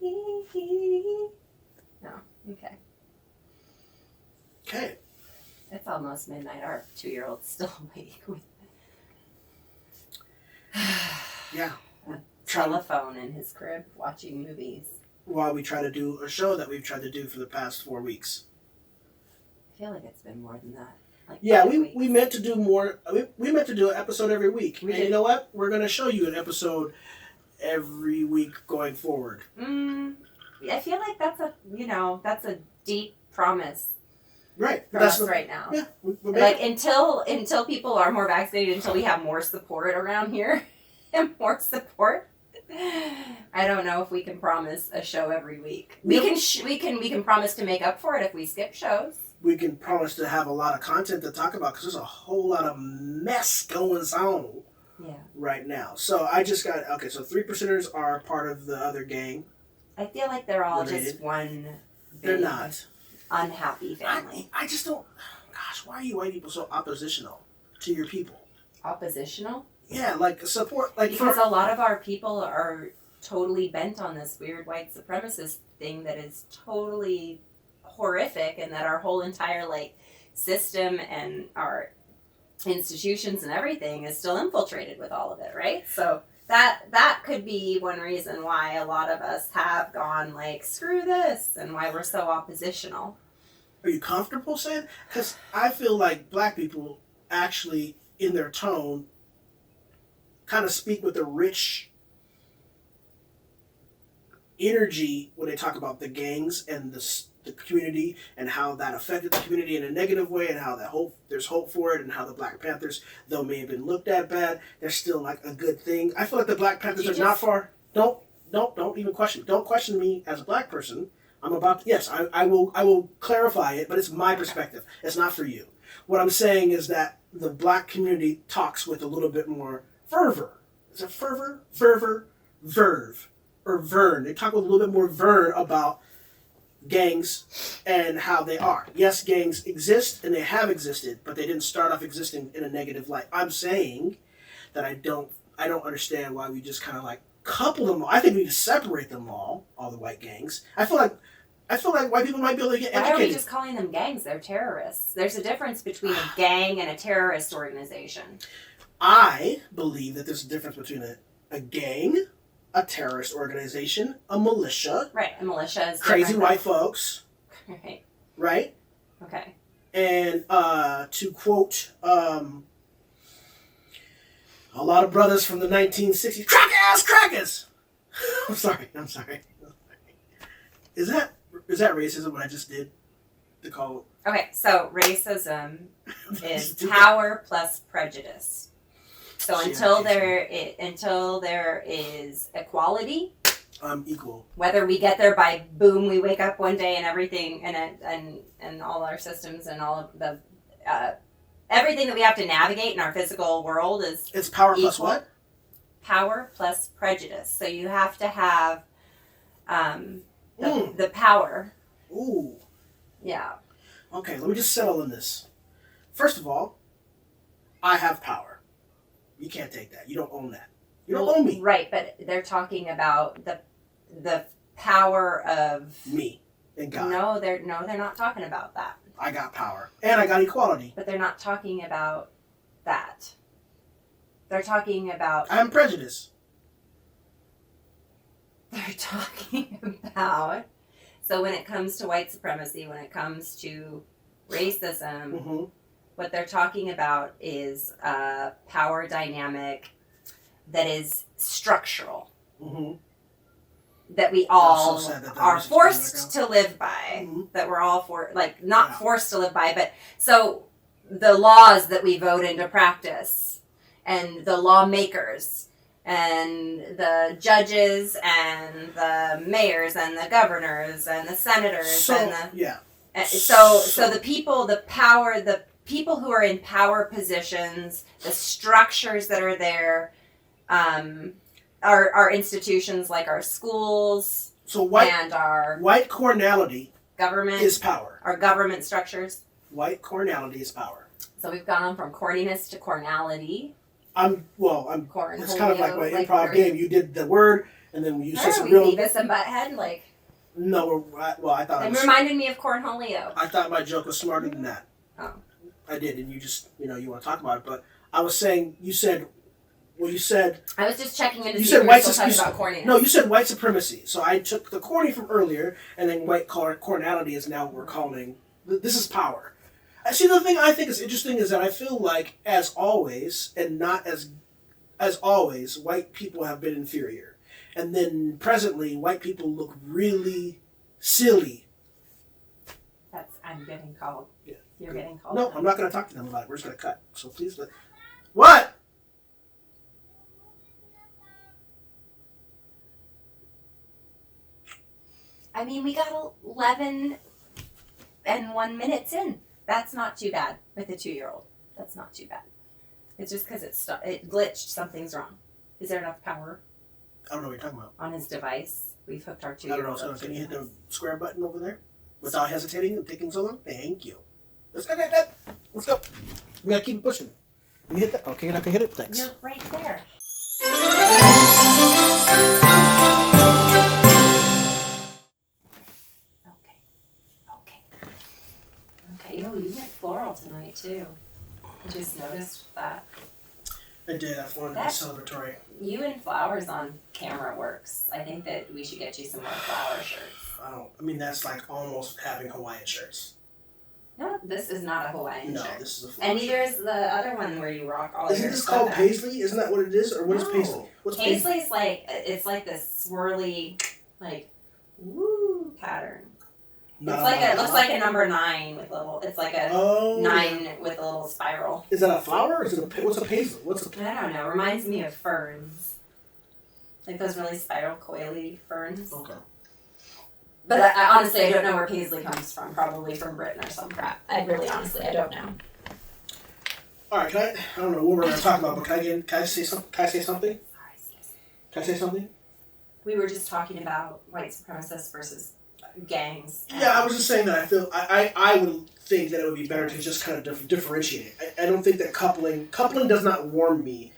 No. Okay. Okay. It's almost midnight. Our 2-year-old's still awake with Yeah. a telephone in his crib watching movies. While we try to do a show that we've tried to do for the past 4 weeks. I feel like it's been more than that. Like yeah, 5 we weeks. meant to do more. We meant to do an episode every week. We and did. You know what? We're going to show you an episode every week going forward. I feel like that's a deep promise Right. for us right now. Yeah. Like until people are more vaccinated, until we have more support around here and more support. I don't know if we can promise a show every week. We can promise to make up for it if we skip shows. We can promise to have a lot of content to talk about because there's a whole lot of mess going on right now. So I just got, so 3%ers are part of the other gang. I feel like they're all Related. just one They're big not. unhappy family. I just don't, gosh, why are you white people so oppositional to your people? Oppositional? Yeah, like support, like because a lot of our people are totally bent on this weird white supremacist thing that is totally horrific, and that our whole entire system and our institutions and everything is still infiltrated with all of it, right? So that could be one reason why a lot of us have gone screw this, and why we're so oppositional. Are you comfortable saying? Because I feel like black people actually, in their tone, kind of speak with a rich energy when they talk about the gangs and the community and how that affected the community in a negative way, and how there's hope for it, and how the Black Panthers, though may have been looked at bad, they're still a good thing. I feel like the Black Panthers are not far. Don't even question. Don't question me as a black person. I'm about to, yes, I will clarify it, but it's my perspective. It's not for you. What I'm saying is that the black community talks with a little bit more fervor. Is it fervor? Verve. Or vern. They talk with a little bit more vern about gangs and how they are. Yes, gangs exist and they have existed, but they didn't start off existing in a negative light. I'm saying that I don't understand why we just kind of couple them all. I think we need to separate them all the white gangs. I feel like white people might be able to get educated. Why are we just calling them gangs? They're terrorists. There's a difference between a gang and a terrorist organization. I believe that there's a difference between a gang, a terrorist organization, a militia. Right, a militia is crazy white folks. Right. Right? Okay. And to quote a lot of brothers from the 1960s, crack-ass crackers! I'm sorry. Is that racism what I just did? To call... Okay, so racism is power plus prejudice. So until there is equality, equal. Whether we get there by boom, we wake up one day and everything and all our systems and all of the everything that we have to navigate in our physical world is it's power equal. Plus what? Power plus prejudice. So you have to have the power. Ooh. Yeah. Okay, let me just settle in this. First of all, I have power. You can't take that. You don't own that. You don't own me. Right, but they're talking about the power of me and God. No, they're not talking about that. I got power. And I got equality. But they're not talking about that. They're talking about I'm prejudiced. They're talking about so when it comes to white supremacy, when it comes to racism, what they're talking about is a power dynamic that is structural. That we all are forced to live by. That we're all forced to live by, but so the laws that we vote into practice and the lawmakers and the judges and the mayors and the governors and the senators so the people who are in power positions, the structures that are there, our institutions like our schools and our white cornality government is power. Our government structures. White cornality is power. So we've gone from corniness to cornality. I'm Corn. It's kind of like my improv game. You did the word, and then you said some real. Beavis and Butthead, like. No, well, I thought it reminded me of Cornholio. I thought my joke was smarter than that. Oh. I did, and you just you want to talk about it, but I was saying you said. Well, you said. I was just checking in to see if you were still talking about corniness. No, you said white supremacy. So I took the corny from earlier, and then white cornality is now we're calling. This is power. I see. The thing I think is interesting is that I feel like, as always, and not as always, white people have been inferior, and then presently, white people look really silly. I'm getting called. Yeah. You're getting called. No, I'm not going to talk to them about it. We're just going to cut. So please let. What? I mean, we got 11 and 1 minutes in. That's not too bad with a 2-year-old. That's not too bad. It's just because it glitched. Something's wrong. Is there enough power? I don't know what you're talking about. On his device. We've hooked our 2-year-old. I don't know. So can you hit the square button over there without hesitating and taking so long? Thank you. Let's go. Let's go. We got to keep pushing. Can you hit that? Okay, I can hit it. Thanks. You're right there. Okay, you went floral tonight, too. I just noticed that. I did. I wanted to be celebratory. You and flowers on camera works. I think that we should get you some more flower shirts. I mean, that's like almost having Hawaiian shirts. No, this is not a Hawaiian shirt. No, this is a flower And neither is the other one where you rock all your Isn't this called paisley? Isn't that what it is? Or what is paisley? What's paisley? Paisley's it's like this swirly, like, woo pattern. It looks like a number 9 with a little. It's like a 9 with a little spiral. Is that a flower? Or is it what's a paisley? I don't know. It reminds me of ferns, like those really spiral coily ferns. Okay. But I honestly I don't know where paisley comes from. Probably from Britain or some crap. I don't know. All right. I don't know what we're going to talk about, but can I say something? Can I say something? We were just talking about white supremacists versus gangs. Yeah, I was just saying that I feel I would think that it would be better to just kind of differentiate it. I don't think that coupling does not warm me.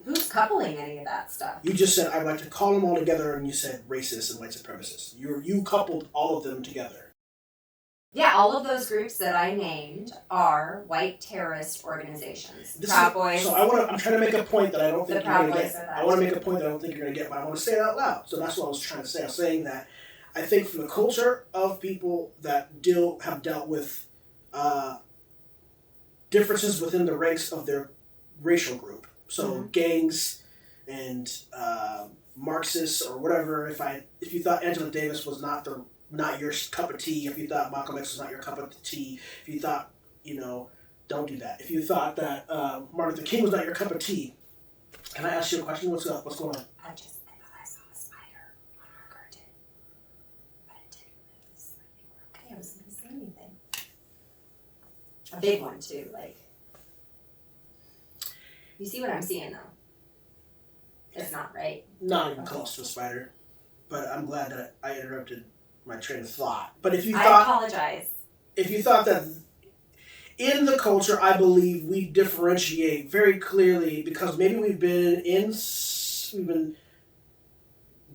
Who's coupling any of that stuff? You just said I'd like to call them all together, and you said racist and white supremacists. You coupled all of them together. Yeah, all of those groups that I named are white terrorist organizations. Proud Boys. So I'm trying to make a point that I don't think you're going to get. I want to make a point that I don't think you're going to get, but I want to say it out loud. So that's what I was trying to say. I was saying that I think from the culture of people that have dealt with differences within the ranks of their racial group. So gangs and Marxists or whatever. If you thought Angela Davis was not your cup of tea, if you thought Malcolm X was not your cup of tea, if you thought don't do that. If you thought that Martin Luther King was not your cup of tea, can I ask you a question? What's up? What's going on? I thought I saw a spider on our curtain, but it didn't move. So I think we're okay. I wasn't going to say anything. A big one too, like. You see what I'm seeing, though? It's not right. Not even close to a spider. But I'm glad that I interrupted my train of thought. But I apologize. If you thought that in the culture, I believe we differentiate very clearly because maybe we've been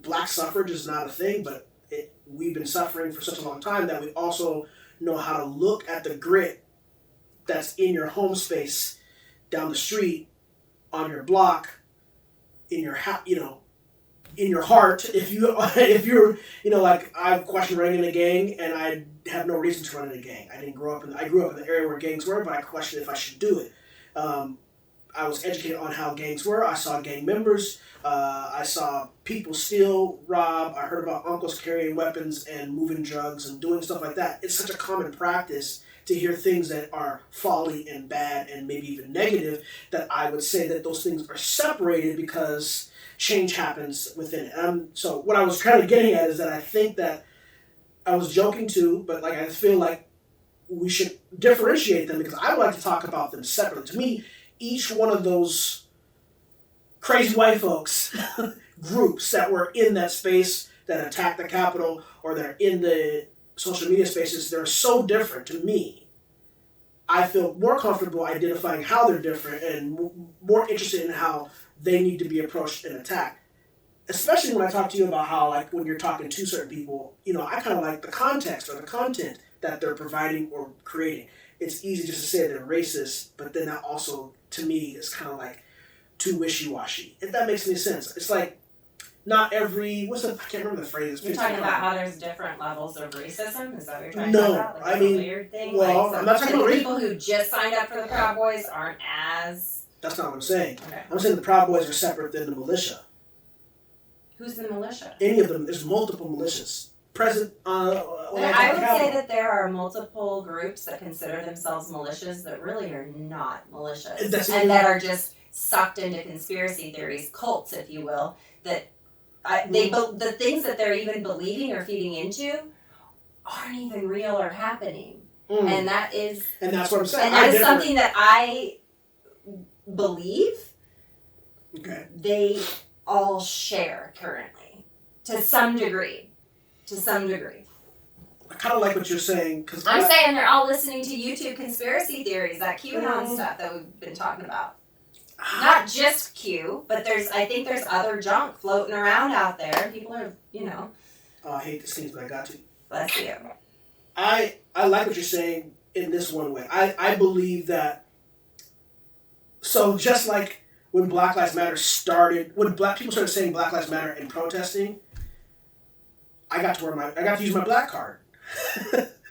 black suffrage is not a thing, but we've been suffering for such a long time that we also know how to look at the grit that's in your home space, down the street, on your block, in your in your heart. If you're like I questioned running in a gang, and I have no reason to run in a gang. I grew up in the area where gangs were, but I questioned if I should do it. I was educated on how gangs were. I saw gang members. I saw people steal, rob. I heard about uncles carrying weapons and moving drugs and doing stuff like that. It's such a common practice to hear things that are folly and bad and maybe even negative, that I would say that those things are separated because change happens within it. So what I was kind of getting at is that I think that I was joking too, but like I feel like we should differentiate them because I would like to talk about them separately. To me, each one of those crazy white folks groups that were in that space that attacked the Capitol or that are in the social media spaces, they're so different to me. I feel more comfortable identifying how they're different and more interested in how they need to be approached and attacked. Especially when I talk to you about how, like, when you're talking to certain people, I kind of like the context or the content that they're providing or creating. It's easy just to say they're racist, but then that also, to me, is kind of like too wishy-washy. If that makes any sense. It's like, not every, I can't remember the phrase. You're talking about how there's different levels of racism? Is that what you're talking about? No, like, I mean, weird thing? Well, I'm not talking about people who just signed up for the Proud Boys aren't as... That's not what I'm saying. Okay. I'm saying the Proud Boys are separate than the militia. Who's the militia? Any of them. There's multiple militias. I would say that there are multiple groups that consider themselves militias that really are not militias. And that are just sucked into conspiracy theories, cults, if you will, that the things that they're even believing or feeding into aren't even real or happening. And that's what I'm saying. And that is something that I believe they all share currently to some degree. I kind of like what you're saying. Cause I'm saying they're all listening to YouTube conspiracy theories, that QAnon stuff that we've been talking about. Not just Q, but I think there's other junk floating around out there. People are, I hate the scenes, but I got to. Bless you. I like what you're saying in this one way. I believe that, so just like when Black Lives Matter started, when black people started saying Black Lives Matter and protesting, I got to use my black card.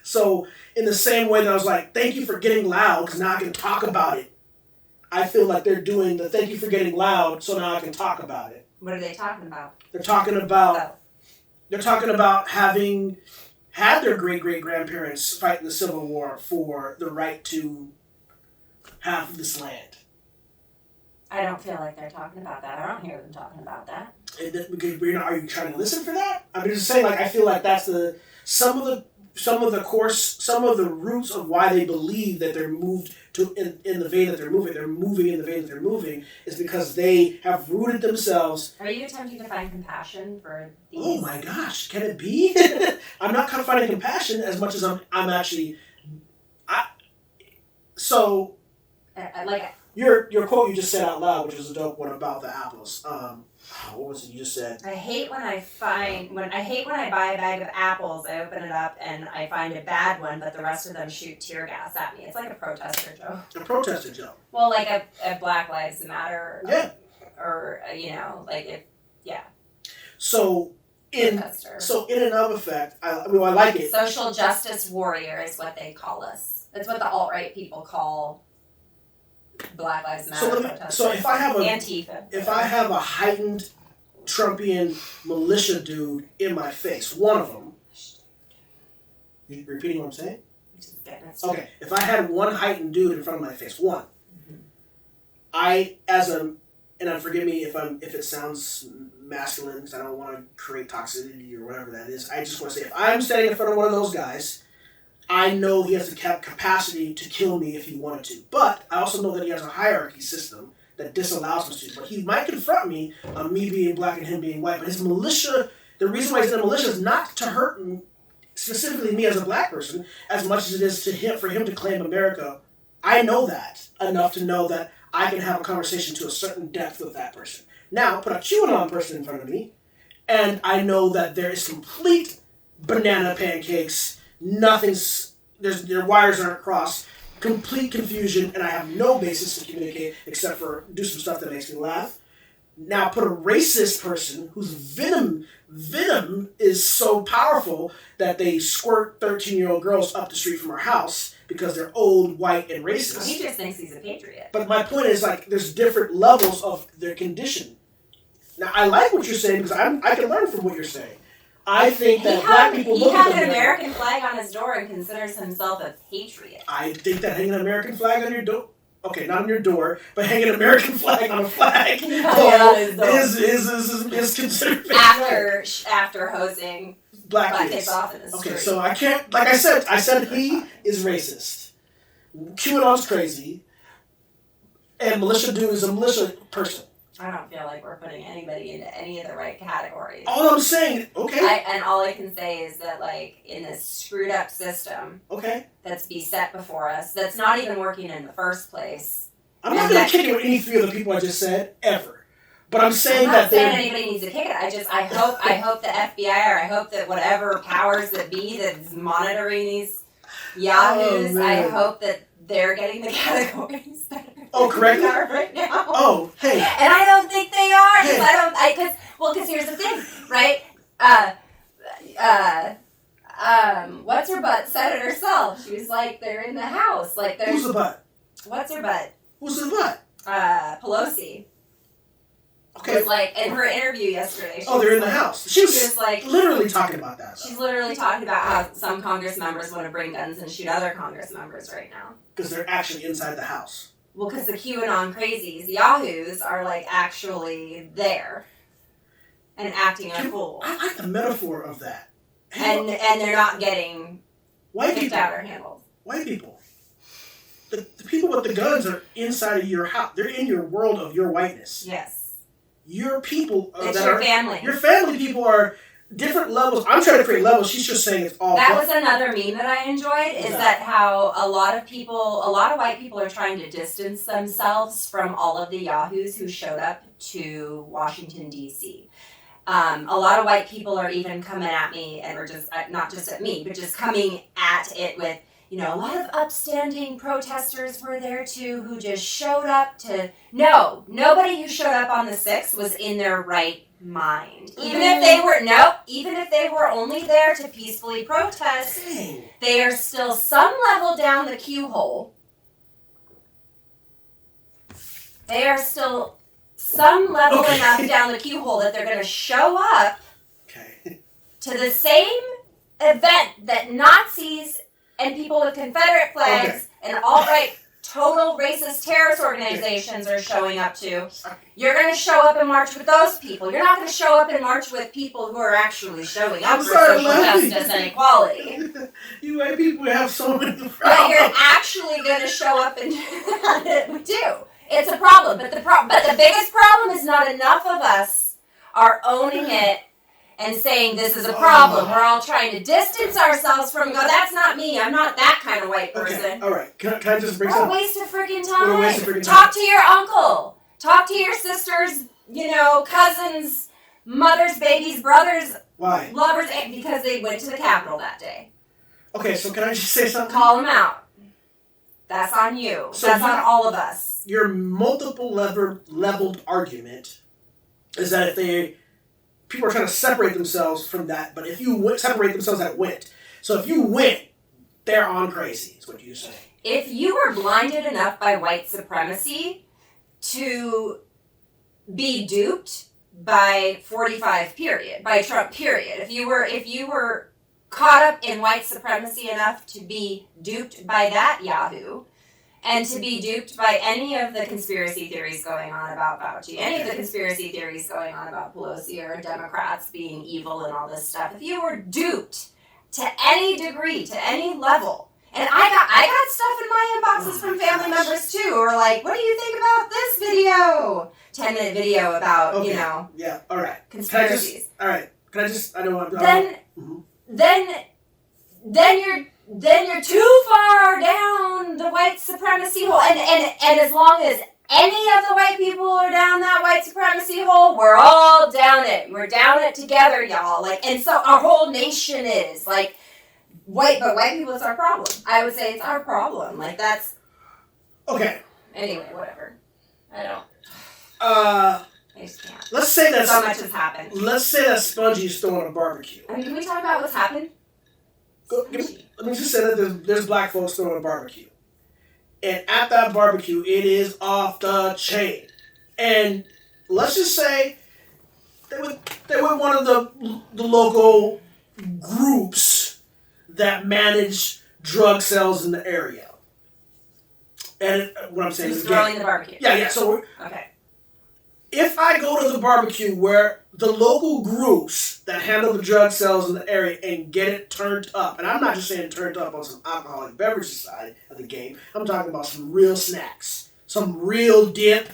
So in the same way that I was like, thank you for getting loud, because now I can talk about it. I feel like they're doing the thank you for getting loud, so now I can talk about it. What are they talking about? They're talking about having had their great-great-grandparents fight in the Civil War for the right to have this land. I don't feel like they're talking about that. I don't hear them talking about that. Are you trying to listen for that? I'm just saying, like, I feel like that's some of the roots of why they believe that they're moved to in the vein that they're moving. They're moving in the vein that they're moving is because they have rooted themselves. Are you attempting to find compassion for these? Oh my gosh, can it be? I'm not kind of finding compassion as much as I'm actually. Your quote you just said out loud, which was a dope one about the apples. What was it you just said? I hate when I buy a bag of apples, I open it up and I find a bad one, but the rest of them shoot tear gas at me. It's like a protester joke. A protester joke. Well, like a Black Lives Matter. Yeah. So in and of effect, I like it. Social justice warrior is what they call us. That's what the alt-right people call Black Lives Matter protesters. So if I have Antifa. If I have a heightened Trumpian militia dude in my face, one of them. You repeating what I'm saying? Okay. If I had one heightened dude in front of my face, one. Mm-hmm. And forgive me if it sounds masculine because I don't want to create toxicity or whatever that is. I just want to say if I'm standing in front of one of those guys, I know he has the capacity to kill me if he wanted to. But I also know that he has a hierarchy system that disallows him to. But he might confront me on me being black and him being white. But his militia, the reason why he's in a militia is not to hurt specifically me as a black person as much as it is for him to claim America. I know that enough to know that I can have a conversation to a certain depth with that person. Now, put a QAnon person in front of me, and I know that there is complete banana pancakes. Their wires aren't crossed, complete confusion, and I have no basis to communicate except for do some stuff that makes me laugh. Now put a racist person whose venom is so powerful that they squirt 13-year-old girls up the street from our house because they're old, white, and racist. Well, he just thinks he's a patriot. But my point is, like, there's different levels of their condition. Now, I like what you're saying because I can learn from what you're saying. I think that black people look at an American flag on his door and considers himself a patriot. I think that hanging an American flag on your door, okay, not on your door, but hanging an American flag on a flag is considered patriotic. After hosing black kids off in the street. Okay, so I can't, like I said he is racist. QAnon's crazy. And militia dude is a militia person. I don't feel like we're putting anybody into any of the right categories. All I'm saying, okay. And all I can say is that, like, in this screwed up system that's beset before us, that's not even working in the first place. I'm not going to kick it with any three of the people I just said, ever. But I'm saying that anybody needs to kick it. I hope the FBI, or I hope that whatever powers that be that's monitoring these yahoos, I hope that they're getting the categories better. Oh, correct. They are right now. Oh, hey. And I don't think they are. Because here's the thing, right? What's her butt said it herself. She was like, they're in the house. Like, there's. Who's the butt? What's her butt? Who's the butt? Pelosi. Okay. Was like in her interview yesterday. They're in the house. She was like literally talking about that. She's literally talking about how some Congress members want to bring guns and shoot other Congress members right now. Because they're actually inside the house. Well, because the QAnon crazies, yahoos, are like actually there and acting a fool. I like the metaphor of that. And they're not getting white kicked people out or handled. White people. The people with the guns are inside of your house. They're in your world of your whiteness. Yes. Your people it's your family. Your family people are different levels. I'm trying to create levels. She's just saying it's all. That was another meme that I enjoyed. Is that how a lot of white people are trying to distance themselves from all of the yahoos who showed up to Washington D.C. A lot of white people are even coming at me, and or just not just at me, but just coming at it with. You know, a lot of upstanding protesters were there too who just showed up to... No, nobody who showed up on the 6th was in their right mind. Even if they were only there to peacefully protest, they are still some level down the queue hole. They are still some level enough down the queue hole that they're going to show up to the same event that Nazis... and people with Confederate flags and alt-right total racist terrorist organizations are showing up to. You're going to show up and march with those people. You're not going to show up and march with people who are actually showing up for social justice and equality. You white people have so many problems. But you're actually going to show up and we do. It's a problem. But the biggest problem is not enough of us are owning it and saying this is a problem. We're all trying to distance ourselves from go, that's not me. I'm not that kind of white person. Okay, all right. Can I just bring something? What a waste of freaking time. Talk to your uncle. Talk to your sisters, cousins, mothers, babies, brothers. Why? Lovers, because they went to the Capitol that day. Okay, so can I just say something? Call them out. That's on you. So that's on all of us. Your multiple leveled argument is that if people are trying to separate themselves from that, but if you separate themselves, that went. So if you went, they're on crazy, is what you're saying. If you were blinded enough by white supremacy to be duped by 45 period, by Trump period, if you were caught up in white supremacy enough to be duped by that Yahoo, and to be duped by any of the conspiracy theories going on about Fauci, any of the conspiracy theories going on about Pelosi or Democrats being evil and all this stuff, if you were duped to any degree, to any level, and I got stuff in my inboxes from family members too, who are like, what do you think about this video? 10-minute video about, Yeah, all right. Conspiracies. Then you're too far down the white supremacy hole. And as long as any of the white people are down that white supremacy hole, we're all down it. We're down it together, y'all. And so our whole nation is white people is our problem. I would say it's our problem. That's okay. Anyway, whatever. I don't. I just can't. Let's say that so much has happened. Let's say that Spongy's throwing a barbecue. I mean, can we talk about what's happened? Let me just say that there's black folks throwing a barbecue. And at that barbecue, it is off the chain. And let's just say they were one of the local groups that manage drug sales in the area. And what I'm saying is throwing the barbecue. Yeah. So okay. If I go to the barbecue where the local groups that handle the drug sales in the area and get it turned up, and I'm not just saying turned up on some alcoholic beverages side of the game, I'm talking about some real snacks, some real dip,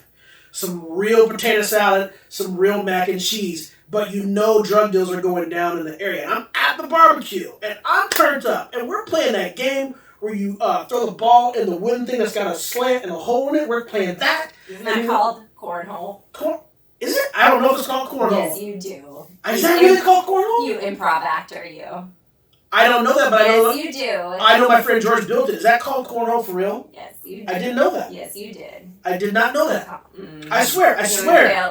some real potato salad, some real mac and cheese, but you know drug deals are going down in the area. And I'm at the barbecue, and I'm turned up, and we're playing that game where you throw the ball in the wooden thing that's got a slant and a hole in it. We're playing that. Isn't that called cornhole? Is it? I don't know if it's called cornhole. Yes, you do. Is that really called cornhole? You improv actor, you. I don't know that, but yes, you do. I know my friend George built it. Is that called cornhole for real? Yes, you did. I didn't know that. Yes, you did. I did not know that. I swear.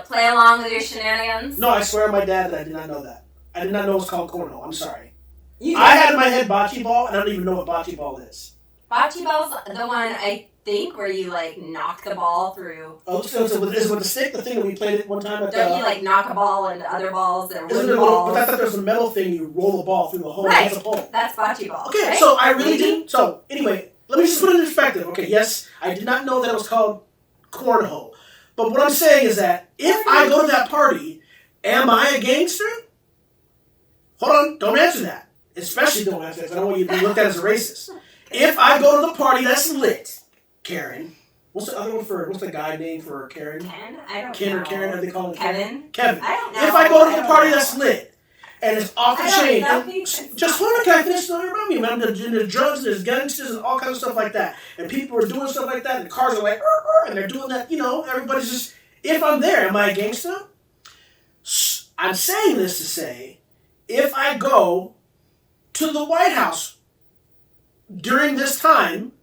Play along with your shenanigans? No, I swear on my dad that I did not know that. I did not know it was called cornhole. I'm sorry. I had in my head bocce ball, and I don't even know what bocce ball is. Bocce ball's the one, I think, where you, knock the ball through. Oh, so is it with the stick, the thing that we played it one time at Don't you, knock a ball into other balls that are wooden balls? But I thought there was a metal thing, you roll the ball through the hole. Right. That's a hole. That's bocce ball. Okay, right? so I really didn't. So, anyway, let me just put it in perspective. Okay, yes, I did not know that it was called cornhole. But what I'm saying is that if I go to that party, am I a gangster? Hold on, don't answer that. Especially don't answer that, because I don't want you to be looked at as a racist. If I go to the party that's lit, Karen, what's the other one what's the guy name for Karen? Ken? I don't Ken know. or Karen, are they calling it Kevin? Kevin. I don't know. If I go to the party that's lit, and it's off the chain, know. just hold on, can I finish the story about me, man? There's drugs, there's gangsters, and all kinds of stuff like that. And people are doing stuff like that, and the cars are like, and they're doing that, everybody's just, if I'm there, am I a gangster? I'm saying this to say, if I go to the White House during this time,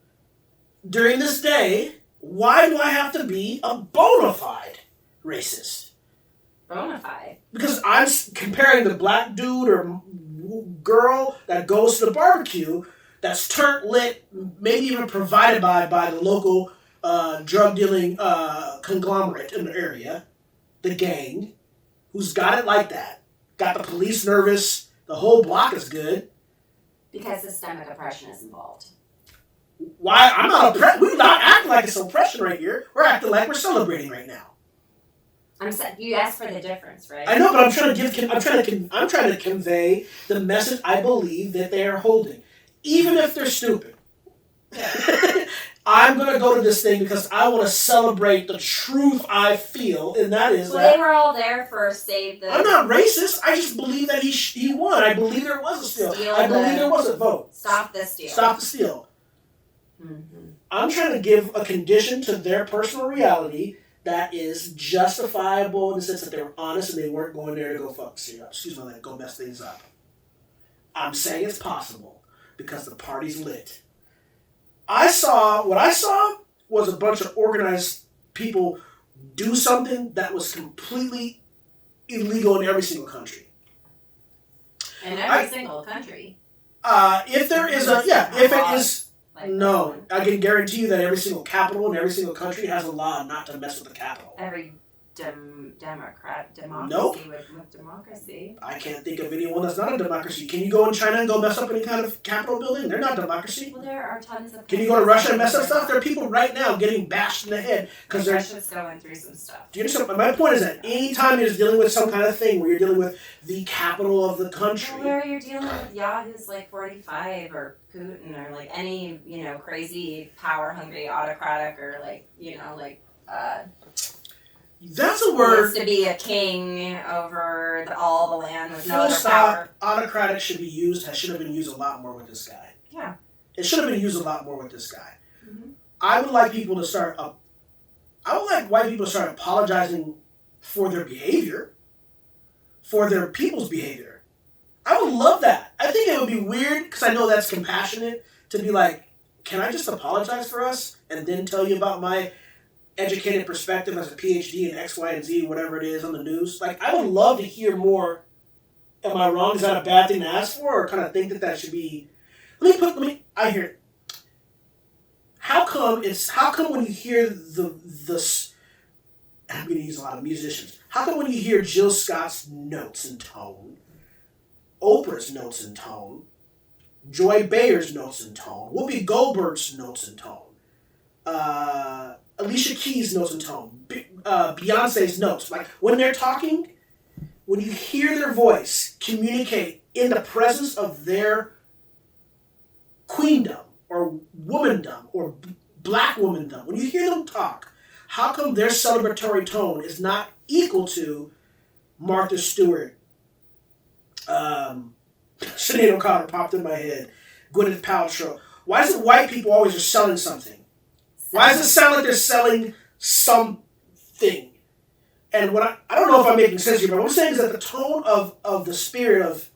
during this day, why do I have to be a bona fide racist? Bona fide? Because I'm comparing the black dude or girl that goes to the barbecue that's turned lit, maybe even provided by the local drug dealing conglomerate in the area, the gang, who's got it like that, got the police nervous, the whole block is good. Because systemic oppression is involved. Why? I'm not oppressed. We're not acting like it's oppression right here. We're acting like we're celebrating right now. You asked for the difference, right? I know, but I'm trying to convey the message I believe that they are holding, even if they're stupid. I'm gonna go to this thing because I want to celebrate the truth I feel, and that is that they were all there for Save the. I'm not racist. I just believe that he won. I believe there was a steal. I believe there was a vote. Stop the steal. Stop the steal. Mm-hmm. I'm trying to give a condition to their personal reality that is justifiable in the sense that they were honest and they weren't going there to go go mess things up. I'm saying it's possible because the party's lit. What I saw was a bunch of organized people do something that was completely illegal in every single country. In every single country? If it is... No, I can guarantee you that every single capital in every single country has a law not to mess with the capital. Every democracy nope. with democracy. I can't think of anyone that's not a democracy. Can you go in China and go mess up any kind of capital building? They're not democracy. Well, there are tons of... Can you go to Russia and mess up stuff? There are people right now getting bashed in the head because Russia's going through some stuff. Do you understand? My point is that anytime you're dealing with some kind of thing where you're dealing with the capital of the country... Well, where you're dealing with Yahoo's 45 or Putin or any, crazy power-hungry autocratic or that's a word. Wants to be a king over all the land with no Full other stop. power. Autocratic should have been used a lot more with this guy. Yeah. It should have been used a lot more with this guy. Mm-hmm. I would like people to start white people to start apologizing for their behavior, for their people's behavior. I would love that. I think it would be weird because I know that's compassionate to be like, can I just apologize for us and then tell you about my educated perspective as a PhD in X, Y, and Z, whatever it is on the news. I would love to hear more. Am I wrong? Is that a bad thing to ask for, or kind of think that should be? I hear it. How come when you hear I'm going to use a lot of musicians. How come when you hear Jill Scott's notes and tone, Oprah's notes and tone, Joy Bayer's notes and tone, Whoopi Goldberg's notes and tone, Alicia Keys' notes and tone, Beyonce's notes. When they're talking, when you hear their voice communicate in the presence of their queendom or womandom or black womandom, when you hear them talk, how come their celebratory tone is not equal to Martha Stewart, Sinead O'Connor popped in my head, Gwyneth Paltrow? Why is it white people always are selling something? Why does it sound like they're selling something? And what I don't know if I'm making sense here, but what I'm saying is that the tone of the spirit of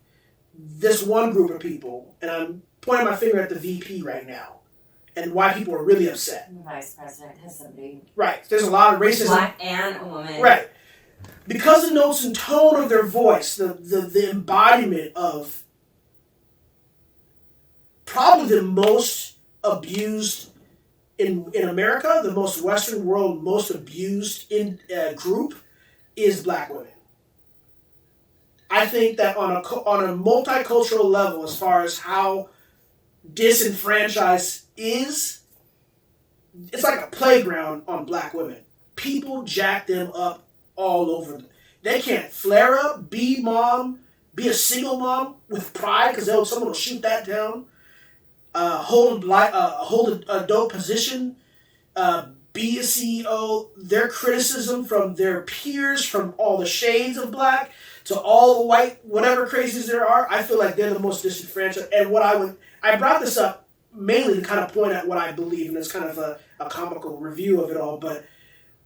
this one group of people, and I'm pointing my finger at the VP right now, and why people are really upset. The vice president has somebody. Right. There's a lot of racism. Black and a woman. Right. Because the notes and tone of their voice, the embodiment of probably the most abused in America, the most Western world, most abused in group is black women. I think that on a multicultural level, as far as how disenfranchised is, it's like a playground on black women. People jack them up all over them. They can't flare up, be a single mom with pride because someone will shoot that down. Hold a dope position, be a CEO. Their criticism from their peers, from all the shades of black to all the white, whatever crazies there are, I feel like they're the most disenfranchised. And I brought this up mainly to kind of point at what I believe, and it's kind of a comical review of it all. But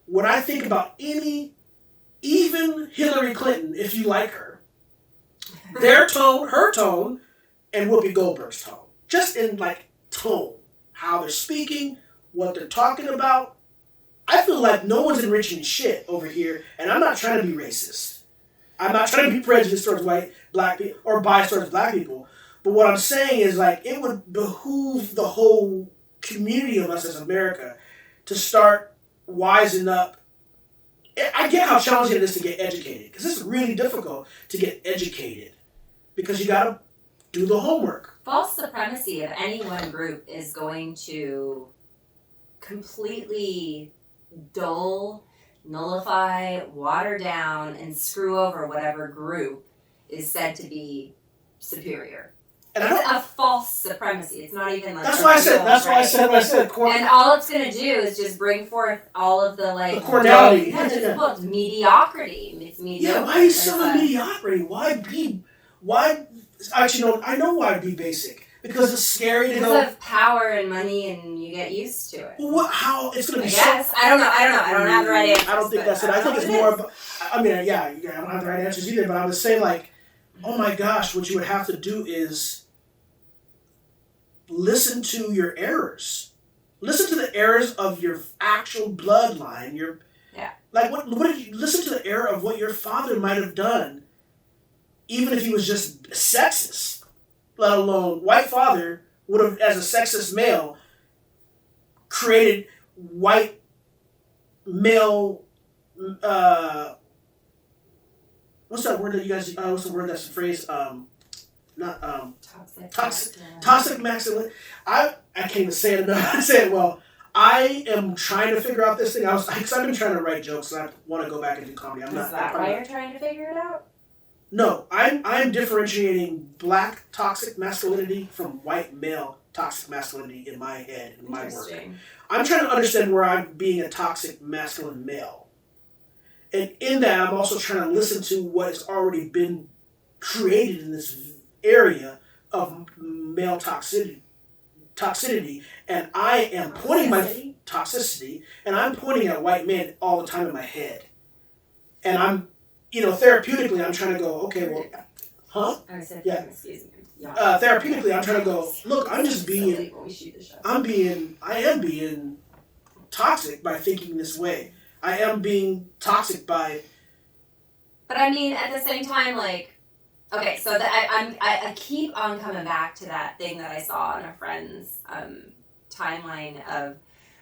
when I think about even Hillary Clinton, if you like her, her tone, and Whoopi Goldberg's tone. Just in like tone, how they're speaking, what they're talking about. I feel like no one's enriching shit over here, and I'm not trying to be racist. I'm not trying to be prejudiced towards black people or biased towards black people. But what I'm saying is like it would behoove the whole community of us as America to start wising up. I get how challenging it is to get educated because it's really difficult to get educated because you got to do the homework. False supremacy of any one group is going to completely dull, nullify, water down, and screw over whatever group is said to be superior. And it's a false supremacy. It's not even like... That's why I said what I said. And all it's going to do is just bring forth all of the like... The cordiality. It's mediocrity. It's mediocre. Yeah, why are you selling mediocrity? Why... Actually, no, I know why be basic. Because it's scary to go... Because of power and money and you get used to it. Well, how? It's going to be I don't know. I don't have the right answers. I don't think that's it. I think it's more of... I don't have the right answers either, but I would say like, oh my gosh, what you would have to do is listen to your errors. Listen to the errors of your actual bloodline. Like, what did you... Listen to the error of what your father might have done, even if he was just sexist, let alone white father would have, as a sexist male, created white male, what's that word that you guys, what's the word that's the phrase, toxic masculinity. I can't even say it enough. I said, well, I am trying to figure out this thing. Because I've been trying to write jokes and I want to go back and do comedy. Is that why you're trying to figure it out? No, I'm differentiating black toxic masculinity from white male toxic masculinity in my head, in my work. I'm trying to understand where I'm being a toxic masculine male. And in that, I'm also trying to listen to what has already been created in this area of male toxicity. And I am pointing my toxicity, and I'm pointing at white men all the time in my head. And I'm, therapeutically, I'm trying to go, okay, well, huh? Yeah. Therapeutically, I'm trying to go, look, I am being toxic by thinking this way. I am being toxic by... But I mean, at the same time, like, okay, so I keep on coming back to that thing that I saw on a friend's timeline of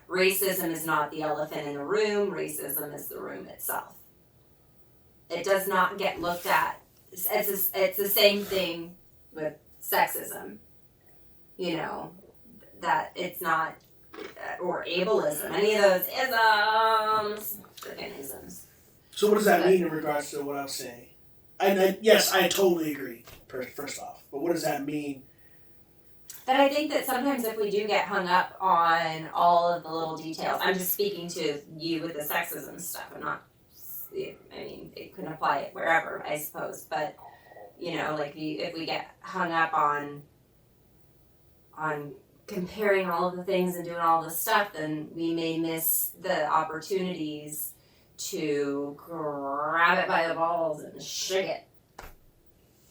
racism is not the elephant in the room, racism is the room itself. It does not get looked at. It's the same thing with sexism, that it's not, or ableism, any of those isms. So what does that mean in regards to what I was saying? Yes, I totally agree, first off. But what does that mean But I think that sometimes if we do get hung up on all of the little details, I'm just speaking to you with the sexism stuff. I'm not, I mean, it can apply it wherever, I suppose. But, you know, like if we get hung up on comparing all of the things and doing all this stuff, then we may miss the opportunities to grab it by the balls and shake it,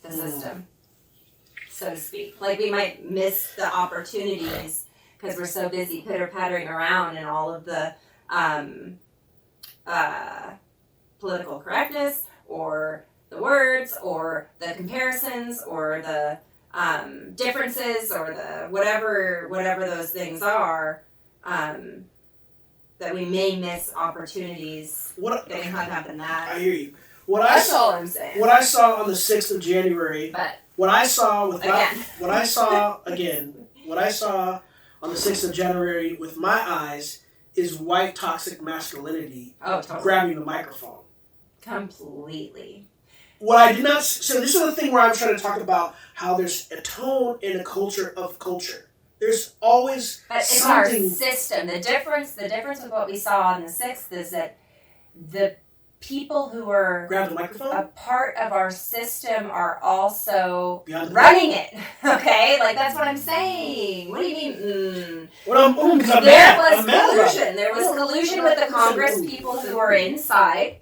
the system, so to speak. Like we might miss the opportunities because we're so busy pitter-pattering around in all of the political correctness or the words or the comparisons or the differences or the whatever those things are, that we may miss opportunities getting hung up in that. I hear you. That's all I'm saying. What I saw on the 6th of January, but what I saw on the 6th of January with my eyes is white toxic masculinity grabbing the microphone. Completely. What I did not... So this is the thing where I'm trying to talk about how there's a tone in a culture of culture. There's always but it's something... our system. The difference with what we saw on the 6th is that the people who were grab the microphone? A part of our system are also running it. Okay? Like, that's what I'm saying. What do you mean? Well, there was collusion. There was collusion with the Congress people who were inside.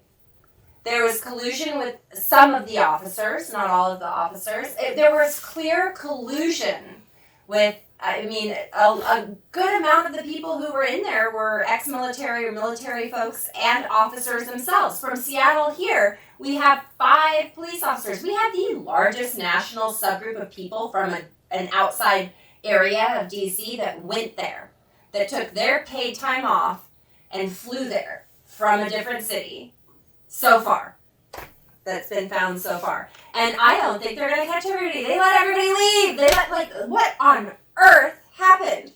There was collusion with some of the officers, not all of the officers. There was clear collusion with, I mean, a good amount of the people who were in there were ex-military or military folks and officers themselves. From Seattle here, we have 5 police officers. We have the largest national subgroup of people from an outside area of D.C. that went there, that took their paid time off and flew there from a different city. So far. That's been found so far. And I don't think they're going to catch everybody. They let everybody leave. They let, like, what on earth happened?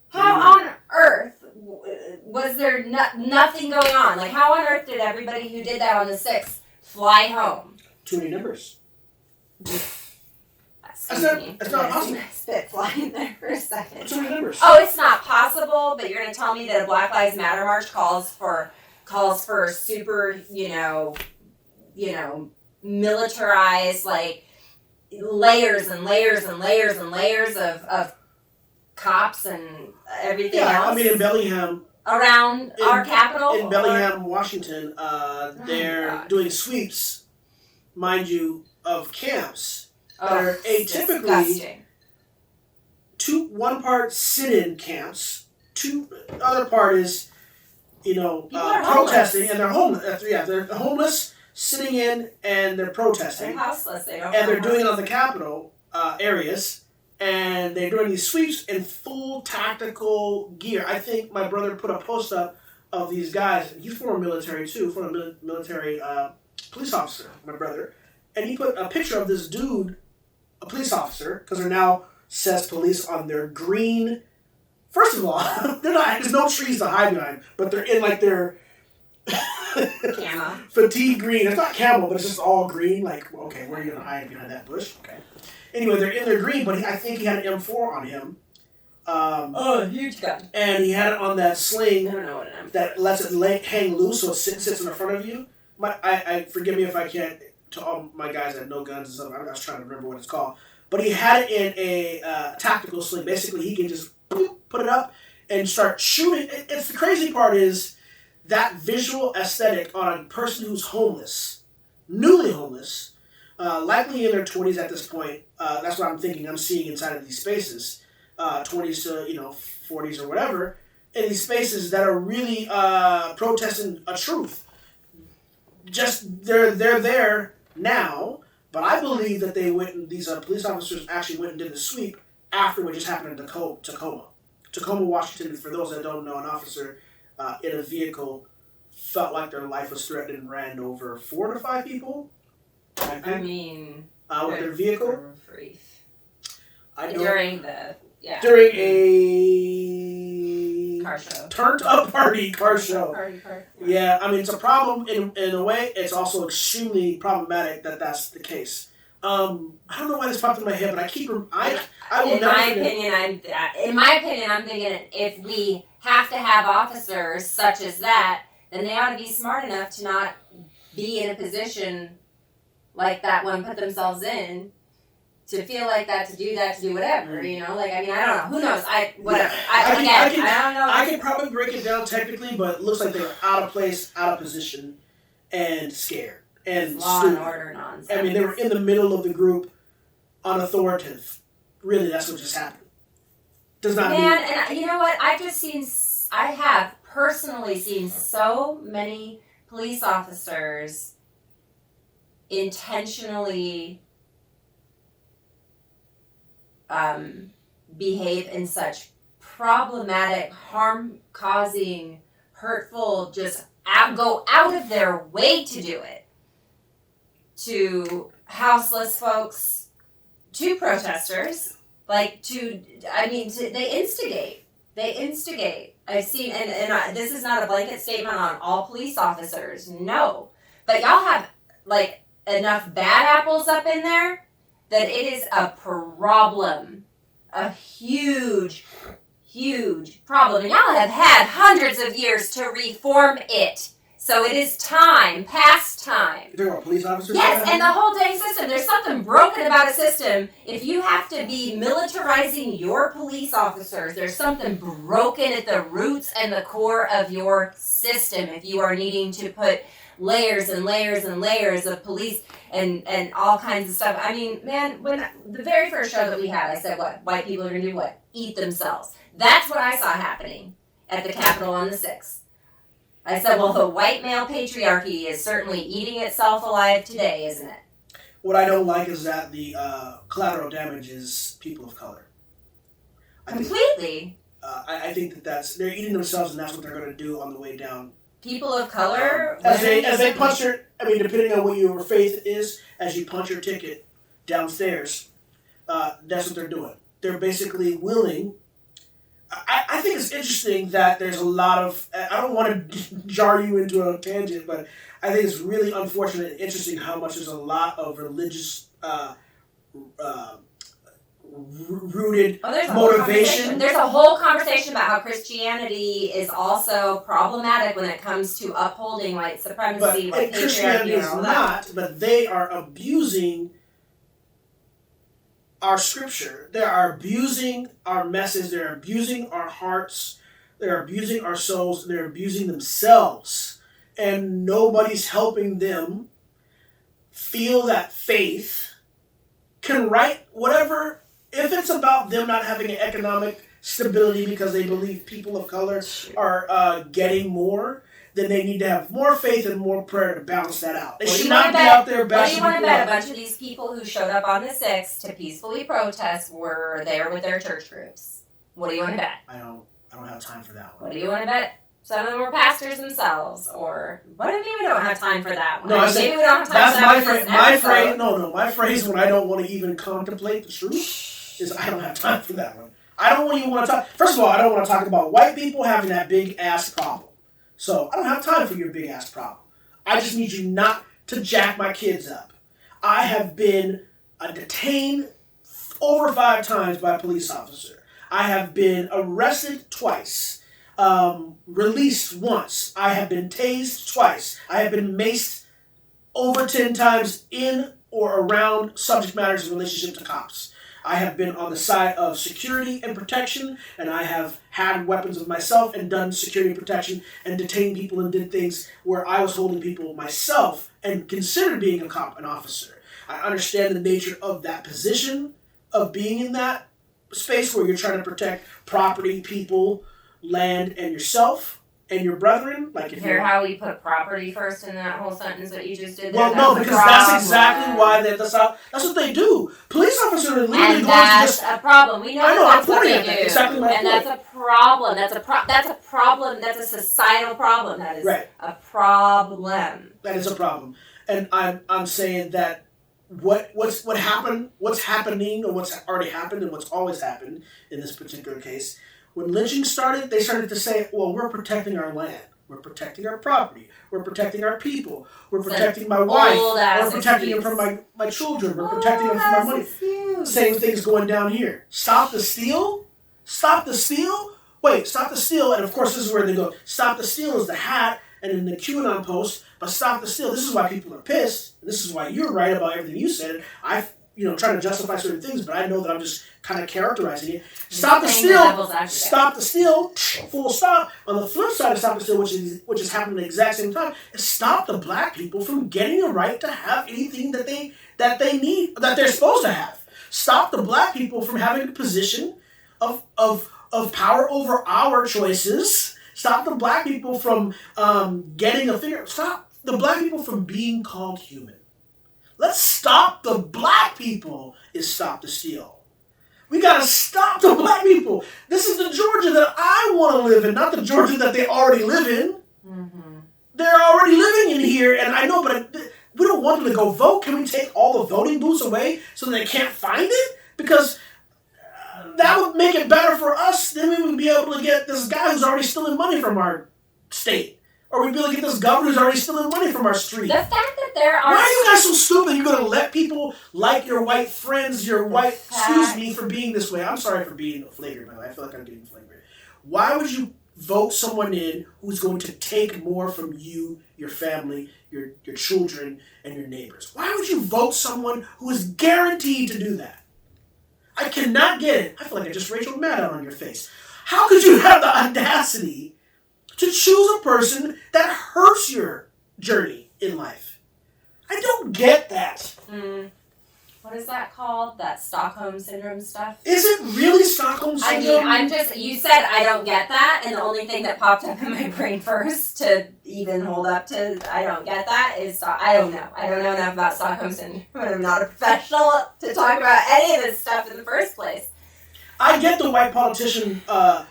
How on earth was there nothing going on? Like, how on earth did everybody who did that on the 6th fly home? Too many numbers. That's not possible. Spit flying there for a second. Too many numbers. Oh, it's not possible, but you're going to tell me that a Black Lives Matter march calls for super, you know, militarized, like, layers and layers and layers and layers of cops and everything else. I mean, in Bellingham. Around our capital? In Bellingham, Washington, they're doing sweeps, mind you, of camps that are atypically one part sit-in camps, other part is, you know, protesting, and they're homeless. They're homeless, sitting in, and they're protesting. They're houseless. They're doing it on the Capitol areas, and they're doing these sweeps in full tactical gear. I think my brother put a post up of these guys. He's former military too, former military police officer. My brother, and he put a picture of this dude, a police officer, because they're now says police on their green. First of all, they're not. There's no trees to hide behind, but they're in like their camo, fatigue green. It's not camo, but it's just all green. Like, okay, where are you gonna hide behind that bush? Okay. Anyway, they're in their green, but I think he had an M4 on him. Huge gun. And he had it on that sling. I don't know what an M4 that lets it hang loose, so it sits in the front of you. I forgive me if I can't. To all my guys that know guns and stuff, I was trying to remember what it's called. But he had it in a tactical sling. Basically, he can just put it up and start shooting. It's the crazy part is that visual aesthetic on a person who's homeless, newly homeless, likely in their 20s at this point. That's what I'm thinking. I'm seeing inside of these spaces, 20s to 40s or whatever, in these spaces that are really protesting a truth. Just they're there now, but I believe that they went and these police officers actually went and did the sweep after what just happened in Tacoma, Washington. For those that don't know, an officer in a vehicle felt like their life was threatened and ran over 4 to 5 people. I mean, with their vehicle. During a car show. Turned up car show. Party. Yeah, I mean, it's a problem in a way. It's also extremely problematic that that's the case. I don't know why this popped in my head, but I will in never my forget. opinion, I'm thinking if we have to have officers such as that, then they ought to be smart enough to not be in a position like that one put themselves in, to feel like that, to do whatever, you know? Like, I mean, I don't know. Who knows? I don't know. I can probably break it down technically, but it looks like they're out of place, out of position, and scared. And law and order nonsense. I mean, they were in the middle of the group, unauthoritative. Really, that's what just happened. Does not mean... and you know what? I have personally seen so many police officers intentionally behave in such problematic, harm-causing, hurtful, just go out of their way to do it, to houseless folks, to protesters, they instigate. I've seen, and this is not a blanket statement on all police officers, no, but y'all have, enough bad apples up in there that it is a problem, a huge, huge problem. And y'all have had hundreds of years to reform it. So it is time, past time. You're talking about police officers? Yes, and the whole dang system. There's something broken about a system. If you have to be militarizing your police officers, there's something broken at the roots and the core of your system. If you are needing to put layers and layers and layers of police and all kinds of stuff. I mean, man, when the very first show that we had, I said, what? White people are going to do what? Eat themselves. That's what I saw happening at the Capitol on the 6th. I said, well, the white male patriarchy is certainly eating itself alive today, isn't it? What I don't like is that the collateral damage is people of color. Completely. I think that's they're eating themselves, and that's what they're going to do on the way down. People of color, as they punch your, I mean, depending on what your faith is, as you punch your ticket downstairs, that's what they're doing. They're basically willing. I think it's interesting that there's a lot of, I don't want to jar you into a tangent, but I think it's really unfortunate and interesting how much there's a lot of religious rooted motivation. There's a whole conversation about how Christianity is also problematic when it comes to upholding white supremacy, but Christianity is not, but they are abusing our scripture. They are abusing our message. They're abusing our hearts. They're abusing our souls. They're abusing themselves. And nobody's helping them feel that faith can right whatever. If it's about them not having an economic stability because they believe people of color are getting more, then they need to have more faith and more prayer to balance that out. They should not be out there bashing people. What do you want to bet? A bunch of these people who showed up on the 6th to peacefully protest were there with their church groups. What do you want to bet? I don't have time for that one. What do you want to bet? Some of them were pastors themselves, or what do you mean we don't have time for that one? No, maybe we don't have time that's for that one. My phrase when I don't want to even contemplate the truth is I don't have time for that one. I don't even want to talk. First of all, I don't want to talk about white people having that big ass problem. So I don't have time for your big ass problem. I just need you not to jack my kids up. I have been detained over 5 times by a police officer. I have been arrested twice, released once. I have been tased twice. I have been maced over 10 times in or around subject matters in relationship to cops. I have been on the side of security and protection, and I have had weapons of myself and done security and protection and detained people and did things where I was holding people myself and considered being a cop, an officer. I understand the nature of that position, of being in that space where you're trying to protect property, people, land, and yourself and your brethren. Like if hear how we put property first in that whole sentence that you just did there? Well, no, because that's exactly why that's what they do. Police officers are literally going to just a problem. We know that's what they do. Exactly my point. That's a problem. That's a problem. That's a societal problem. That is a problem. That is a problem. And I'm saying that what's happening, or what's already happened, and what's always happened in this particular case. When lynching started, they started to say, well, we're protecting our land. We're protecting our property. We're protecting our people. We're protecting my wife. We're protecting him from my children. We're protecting him from my money. Same thing's going down here. Stop the steal? Stop the steal? Wait, stop the steal. And of course, this is where they go. Stop the steal is the hat and then the QAnon post. But stop the steal. This is why people are pissed. And this is why you're right about everything you said. Trying to justify certain things, but I know that I'm just kind of characterizing it. Stop the steal. Stop the steal. Full stop. On the flip side of stop the steal, which is happening at the exact same time, is stop the black people from getting a right to have anything that they need, that they're supposed to have. Stop the black people from having a position of power over our choices. Stop the black people from getting a figure. Stop the black people from being called human. Let's stop the black people is stop the steal. We gotta stop the black people. This is the Georgia that I want to live in, not the Georgia that they already live in. Mm-hmm. They're already living in here, and I know, but we don't want them to go vote. Can we take all the voting booths away so they can't find it? Because that would make it better for us. Then we would be able to get this guy who's already stealing money from our state. Or we'd be able to get this governor who's already stealing money from our street. The fact that there are... Why are you guys so stupid? You're going to let people like your white friends, excuse me for being this way. I'm sorry for being flagrant, by the way. I feel like I'm getting flagrant. Why would you vote someone in who's going to take more from you, your family, your children, and your neighbors? Why would you vote someone who is guaranteed to do that? I cannot get it. I feel like I just Rachel Maddow on your face. How could you have the audacity to choose a person that hurts your journey in life? I don't get that. What is that called? That Stockholm Syndrome stuff? Is it really Stockholm Syndrome? I mean, you said I don't get that, and the only thing that popped up in my brain first to even hold up to I don't get that is, I don't know. I don't know enough about Stockholm Syndrome, but I'm not a professional to talk about any of this stuff in the first place. I get the white politician, I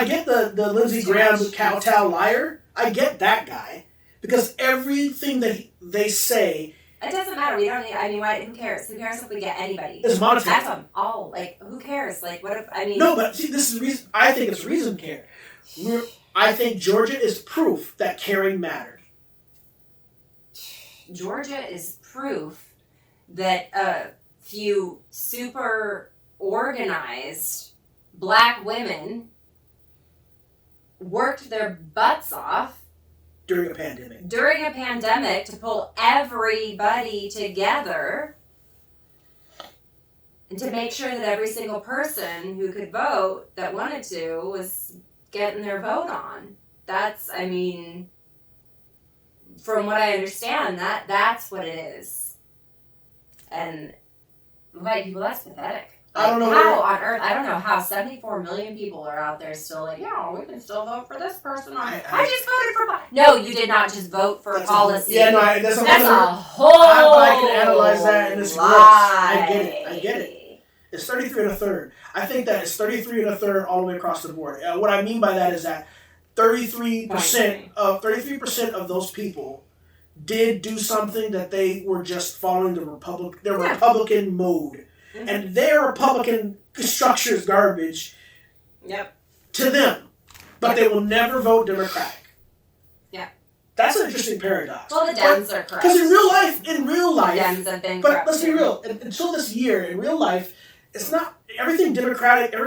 get the Lindsey Graham kowtow liar. I get that guy. Because everything that they say... It doesn't matter. We don't need... I mean, who cares? Who cares if we get anybody? It's monetary. That's them all. Like, who cares? Like, what if... I mean... No, but see, this is reason... I think it's reason care. I think Georgia is proof that caring mattered. Georgia is proof that a few super organized black women worked their butts off during a pandemic to pull everybody together and to make sure that every single person who could vote that wanted to was getting their vote on. That's, I mean, from what I understand, that's what it is. And white people, that's pathetic. I don't know how on earth. I don't know how 74 million people are out there still like, yeah, we can still vote for this person. I just voted for. No, you did not just vote for policy. That's a whole. I can analyze that, and it's gross. I get it. It's 33 1/3. I think that it's 33 1/3 all the way across the board. What I mean by that is that 33% of those people did do something that they were just following their Republican mode. Mm-hmm. And their Republican structure is garbage to them. But they will never vote Democratic. Yeah. That's an interesting paradox. Well, the Dems are corrupt. Because in real life, the Dems have been corrupt. But let's be real. Until this year, in real life, it's not everything Democratic or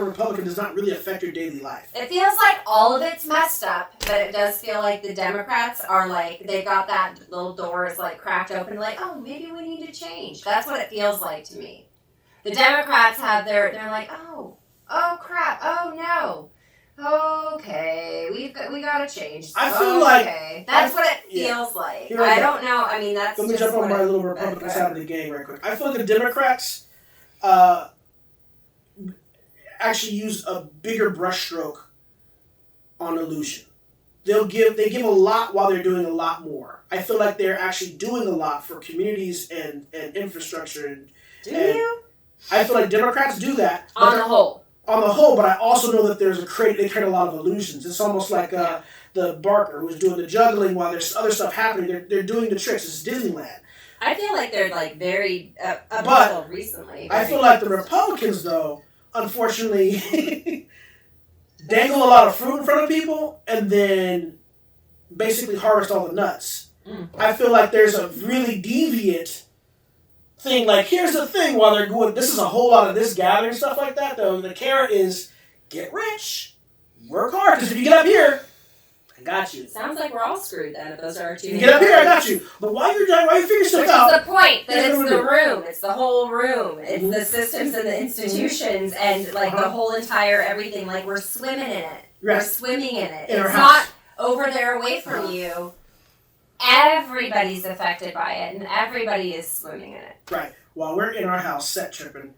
Republican does not really affect your daily life. It feels like all of it's messed up, but it does feel like the Democrats are like, they got that little door is like cracked open, like, oh, maybe we need to change. That's what it feels like to me. The Democrats have they're like, oh crap, oh no. Okay, we got to change. I feel like that's what it feels like. I don't know. I mean, that's. Let me jump on my little Republican side of the game right quick. I feel like the Democrats actually use a bigger brushstroke on illusion. They give a lot while they're doing a lot more. I feel like they're actually doing a lot for communities and infrastructure. Do you? I feel like Democrats do that on the whole. But I also know that they create a lot of illusions. It's almost like the Barker who's doing the juggling while there's other stuff happening. They're doing the tricks. It's Disneyland. I feel like they're like very up until recently. I feel like the Republicans, though, unfortunately, dangle a lot of fruit in front of people, and then basically harvest all the nuts. I feel like there's a really deviant thing. Like, here's the thing, while they're going, this is a whole lot of this gathering stuff like that, though. The carrot is get rich, work hard, because if you get up here, I got you. Sounds like we're all screwed then if those are our two. You get up here, I got you. But while you're figuring stuff out. Which is the point, that it's the room. It's the whole room. It's the systems and the institutions and like the whole entire everything. Like we're swimming in it. Right. We're swimming in it. In It's not over there away from you. Everybody's affected by it and everybody is swimming in it. Right. While we're in our house set tripping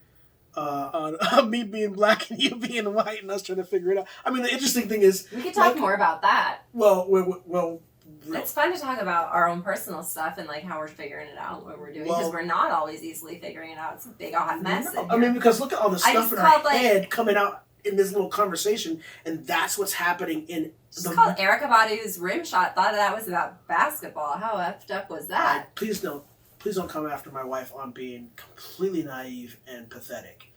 on me being black and you being white and us trying to figure it out. I mean, the interesting thing is... We could talk more about that. Well, it's fun to talk about our own personal stuff and like how we're figuring it out, what we're doing, because we're not always easily figuring it out. It's a big odd mess. No, I mean, because look at all the stuff in our head coming out in this little conversation, and that's what's happening in... Just called Erykah Badu's rim shot. Thought that was about basketball. How effed up was that? Please don't come after my wife on being completely naive and pathetic.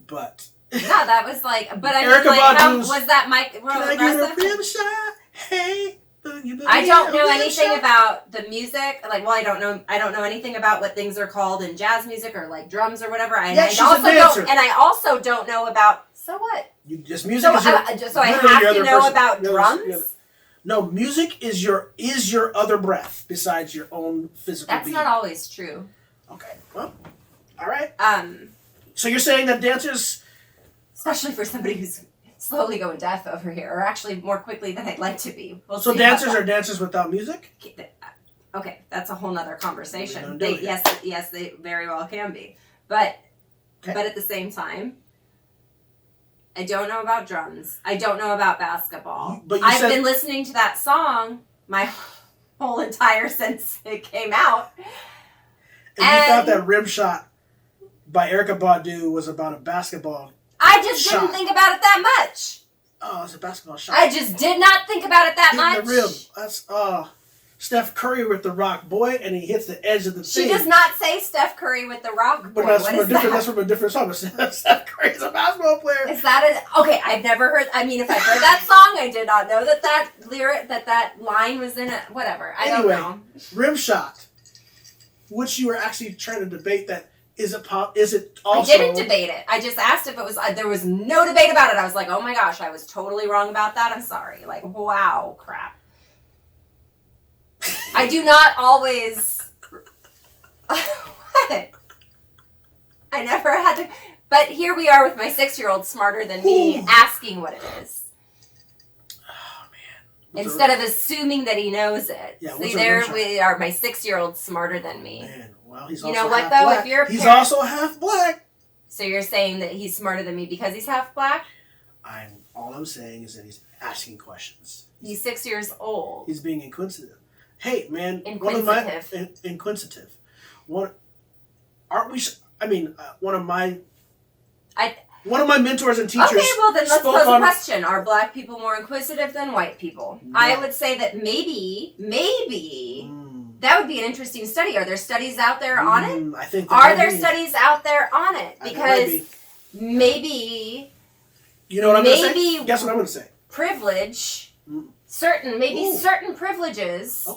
But yeah, that was like. But I mean, Erykah like, how Badu's, was that Mike? Can I get a rim shot? Hey, I don't know anything about the music. Like, well, I don't know anything about what things are called in jazz music or like drums or whatever. And I also don't know about. So what? You just music. So I have to know about drums. No, music is your other breath besides your own physical being. That's not always true. Okay. Well, all right. So you're saying that dancers, especially for somebody who's slowly going deaf over here, or actually more quickly than I'd like to be. So dancers are dancers without music? Okay, that's a whole nother conversation. Yes, they very well can be. But at the same time, I don't know about drums. I don't know about basketball. I've been listening to that song my whole entire since it came out. And you thought that rim shot by Erykah Badu was about a basketball I just didn't think about it that much. Oh, it's a basketball shot. I just did not think about it that much. The rim. That's Steph Curry with the rock, boy, and he hits the edge of the thing. She does not say Steph Curry with the rock, boy. But that's from a different song. Steph Curry's a basketball player. Is that okay? I've never heard. I mean, if I heard that song, I did not know that lyric, that line was in it. Whatever. I don't know. Rim shot, which you were actually trying to debate that. Is it also... I didn't debate it. I just asked if it was... there was no debate about it. I was like, oh my gosh, I was totally wrong about that. I'm sorry. Like, wow, crap. I do not always... What? I never had to... But here we are with my 6-year-old smarter than me asking what it is. Oh, man. Instead of assuming that he knows it. Yeah, see, there we are, my 6-year-old smarter than me. Man. Well, he's also half black. If you're he's also half black. So you're saying that he's smarter than me because he's half black? All I'm saying is that he's asking questions. He's 6 years old. He's being inquisitive. Hey, man. Inquisitive. Inquisitive. One of my mentors and teachers. Okay, well then let's pose a question. Are black people more inquisitive than white people? No. I would say that maybe. That would be an interesting study. Are there studies out there on it? I think studies out there on it? Because maybe... You know what I'm going to say? Guess what I'm going to say? Privilege, certain privileges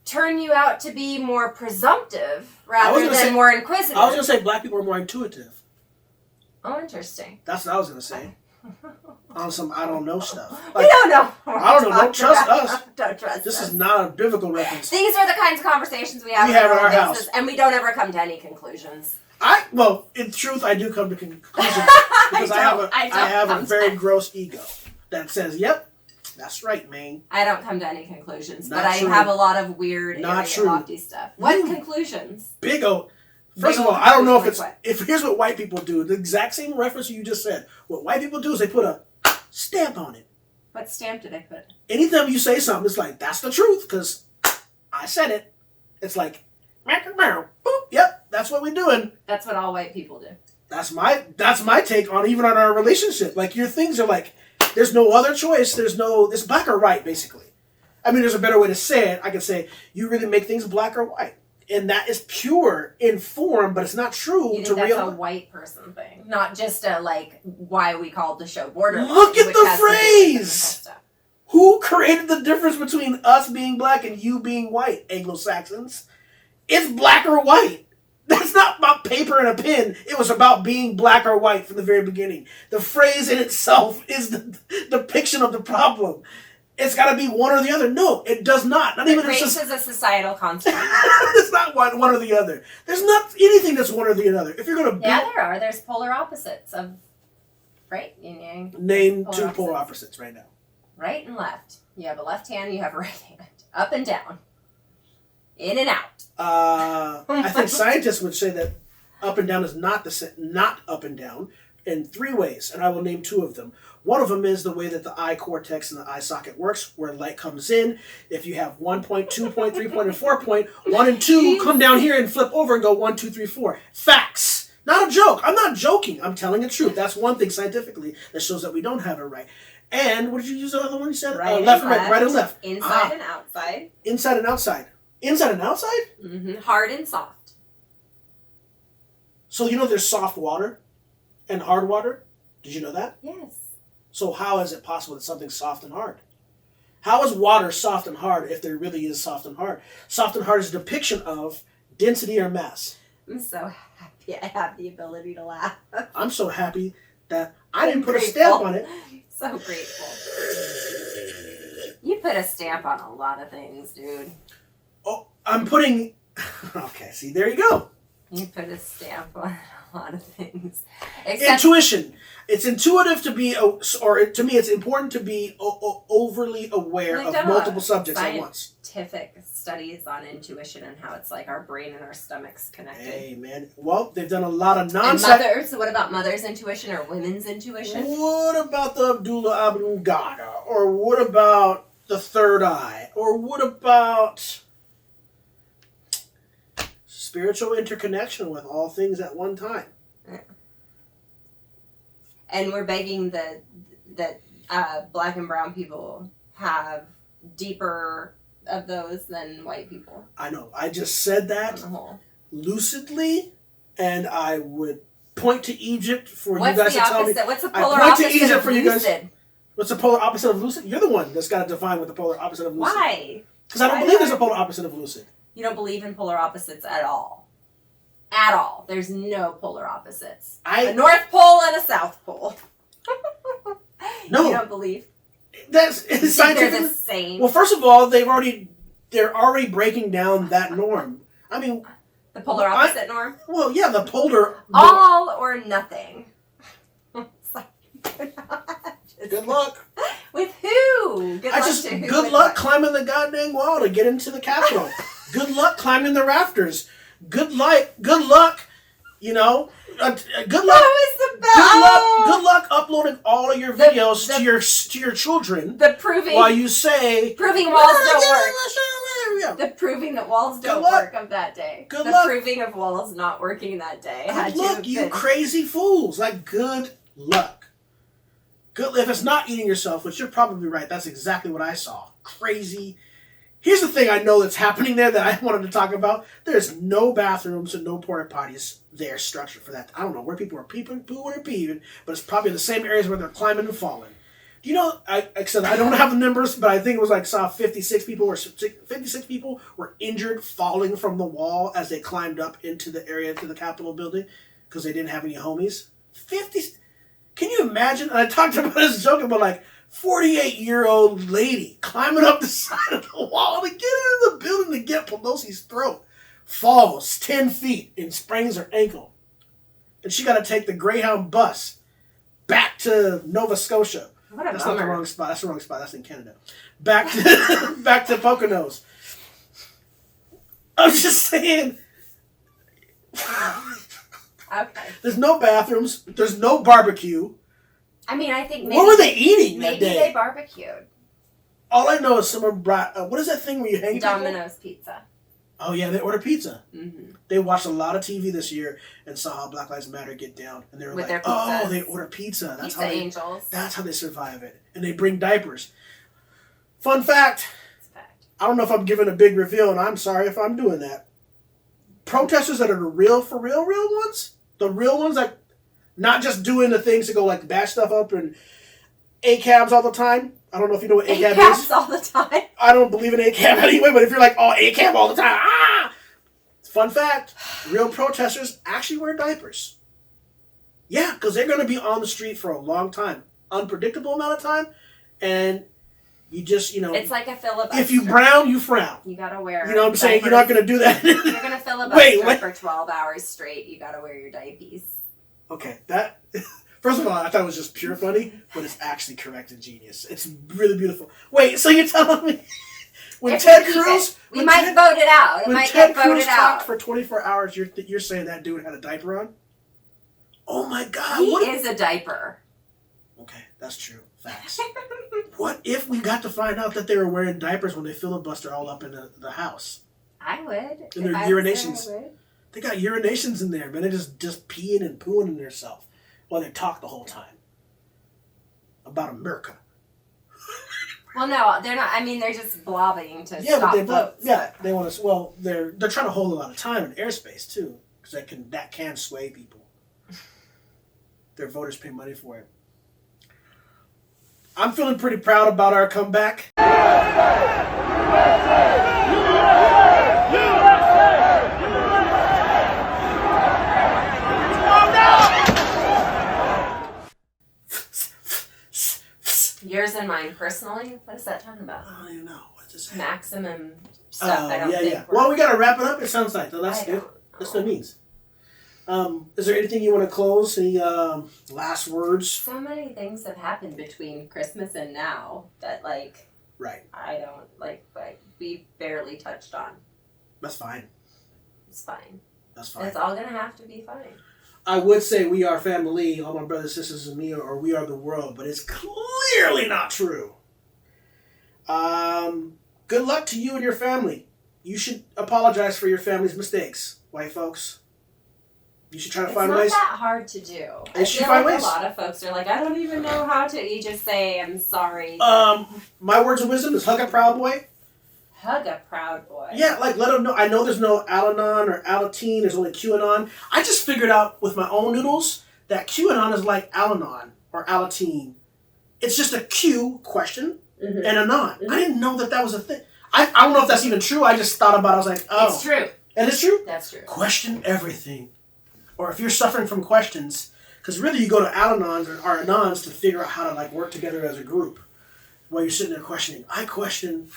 turn you out to be more presumptive rather than more inquisitive. I was going to say black people are more intuitive. Oh, interesting. That's what I was going to say. On some I don't know stuff. Like, we don't know. I don't know. Don't trust us. Don't trust This us. is not a biblical reference. These are the kinds of conversations we have in our house. And we don't ever come to any conclusions. In truth, I do come to conclusions because I have a very gross ego that says, yep, that's right, man. I don't come to any conclusions, but I have a lot of weird, lofty stuff. What conclusions? Big O. First of all, I don't know if here's what white people do. The exact same reference you just said. What white people do is they put a stamp on it. What stamp did I put? Anytime you say something, it's like, that's the truth, because I said it. It's like, boop, yep, that's what we're doing. That's what all white people do. That's my take on even on our relationship. Like, your things are like, there's no other choice. It's black or white, basically. I mean, there's a better way to say it. I could say, you really make things black or white. And that is pure in form, but it's not true you to think real. That's a white person thing, not just a why we called the show Borderline. Look at the phrase. Who created the difference between us being black and you being white, Anglo-Saxons? It's black or white. That's not about paper and a pen. It was about being black or white from the very beginning. The phrase in itself is the depiction of the problem. It's got to be one or the other. No, it does not. Not even race is a societal construct. It's not one or the other. There's not anything that's one or the other. If you're going to build... Yeah, there are. There's polar opposites of... Right? Name two polar opposites right now. Right and left. You have a left hand, you have a right hand. Up and down. In and out. I think scientists would say that up and down is not up and down in 3 ways, and I will name 2 of them. One of them is the way that the eye cortex and the eye socket works, where light comes in. If you have 1 point, 2 point, 3 point, and 4 point, 1 and 2 come down here and flip over and go 1, 2, 3, 4. Facts. Not a joke. I'm not joking. I'm telling the truth. That's one thing scientifically that shows that we don't have it right. And what did you use the other one you said? Right, left and right and left. Inside and outside. Inside and outside. Inside and outside? Mm-hmm. Hard and soft. So there's soft water and hard water? Did you know that? Yes. So how is it possible that something's soft and hard? How is water soft and hard if there really is soft and hard? Soft and hard is a depiction of density or mass. I'm so happy I have the ability to laugh. I'm so happy that I didn't put a stamp on it. So grateful. You put a stamp on a lot of things, dude. Oh, I'm putting... Okay, see, there you go. You put a stamp on a lot of things. Intuition. It's intuitive to be, or to me, it's important to be overly aware of multiple subjects at once. Scientific studies on intuition and how it's like our brain and our stomachs connected. Hey, man. Well, they've done a lot of nonsense. Mothers, what about mother's intuition or women's intuition? What about the Abdullah Oblongata? Or what about the third eye? Or what about spiritual interconnection with all things at one time? Yeah. And we're begging that black and brown people have deeper of those than white people. I know. I just said that lucidly, and I would point to Egypt for you guys to tell me. What's the polar opposite of lucid? What's the polar opposite of lucid? You're the one that's got to define what the polar opposite of lucid is. Why? Because I don't believe there's a polar opposite of lucid. You don't believe in polar opposites at all. At all. There's no polar opposites. A North Pole and a South Pole. No. You don't believe? That's scientific. They're the same. Well, first of all, they're already breaking down that norm. I mean, the polar opposite norm? Well, yeah, the polar... All or nothing. Good luck. With who? Good luck climbing the goddamn wall to get into the Capitol. Good luck climbing the rafters. Good luck, good luck. Good luck. That was the best. Good luck uploading all of your videos to your children. While you say proving walls don't work. The proving that walls don't work of that day. Good luck. The proving of walls not working that day. Good luck, you crazy fools. Good luck. If it's not eating yourself, which you're probably right, that's exactly what I saw. Crazy. Here's the thing I know that's happening there that I wanted to talk about. There's no bathrooms and no porta potties there structured for that. I don't know where people are pooing or peeing, but it's probably in the same areas where they're climbing and falling. Do you know, I said I don't have the numbers, but I think it was saw 56 people were injured falling from the wall as they climbed up into the area to the Capitol building because they didn't have any homies. 50. Can you imagine? And I talked about this joke about 48-year-old lady climbing up the side of the wall to get into the building to get Pelosi's throat. Falls 10 feet and sprains her ankle. And she got to take the Greyhound bus back to Nova Scotia. That's not the wrong spot. That's the wrong spot. That's in Canada. Back to Poconos. I'm just saying. Okay. There's no bathrooms. There's no barbecue. I mean, I think maybe... What were they eating that day? Maybe they barbecued. All I know is someone brought... what is that thing where you hang Domino's pizza. Oh, yeah, they ordered pizza. Mm-hmm. They watched a lot of TV this year and saw how Black Lives Matter get down. And they were oh, they order pizza. Pizza angels. That's how they survive it. And they bring diapers. Fun fact. It's a fact. I don't know if I'm giving a big reveal, and I'm sorry if I'm doing that. protesters that are the real ones, the real ones that not just doing the things to go like bash stuff up and ACABs all the time. I don't know if you know what ACAB is. ACABs all the time. I don't believe in ACAB anyway, but if you're like, oh, ACAB all the time, Fun fact, real protesters actually wear diapers. Yeah, because they're going to be on the street for a long time. Unpredictable amount of time, and you just, It's like a filibuster. If you brown, you frown. You gotta wear. You know what I'm saying? You're not going to do that. You're going to filibuster for 12 hours straight. You gotta wear your diapers. Okay, that... First of all, I thought it was just pure funny, but it's actually correct and genius. It's really beautiful. Wait, so you're telling me... When if Ted Cruz... We might vote it out. It might get voted out. When Ted Cruz talked for 24 hours, you're saying that dude had a diaper on? Oh my God. He is a diaper. Okay, that's true. Facts. What if we got to find out that they were wearing diapers when they filibuster all up in the house? I would. And their urinations. They got urinations in there, man. They're just peeing and pooing in themselves while they talk the whole time about America. Well, no, they're not. I mean, they're just blobbing to stop votes. Yeah, they want to. Well, they're trying to hold a lot of time in airspace too, because that can sway people. Their voters pay money for it. I'm feeling pretty proud about our comeback. Yours and mine personally? What is that talking about? I don't even know. What does that Maximum stuff. I don't think. Yeah. Well, we got to wrap it up, it sounds like. That's good. That's what it means. Is there anything you want to close? Any last words? So many things have happened between Christmas and now that, right. I don't, we barely touched on. That's fine. It's fine. That's fine. It's all going to have to be fine. I would say we are family, all my brothers, sisters, and me, or we are the world, but it's clearly not true. Good luck to you and your family. You should apologize for your family's mistakes, white folks. You should try to find ways. It's not that hard to do. I feel like a lot of folks are like, I don't even know how to. You just say, I'm sorry. My words of wisdom is hug a proud boy. Hug a proud boy. Yeah, let them know. I know there's no Al-Anon or Al-Ateen. There's only QAnon. I just figured out with my own noodles that QAnon is like Al-Anon or Al-Ateen. It's just a Q question and a non. I didn't know that was a thing. I don't know if that's even true. I just thought about it. I was like, oh. It's true. And it's true? That's true. Question everything. Or if you're suffering from questions, because really you go to Al-Anons or Anons to figure out how to work together as a group while you're sitting there questioning. I question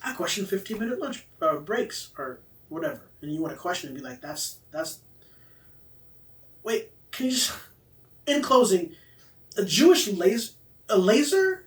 15-minute lunch breaks or whatever. And you want to question and be like, that's... Wait, can you just... In closing, a Jewish laser?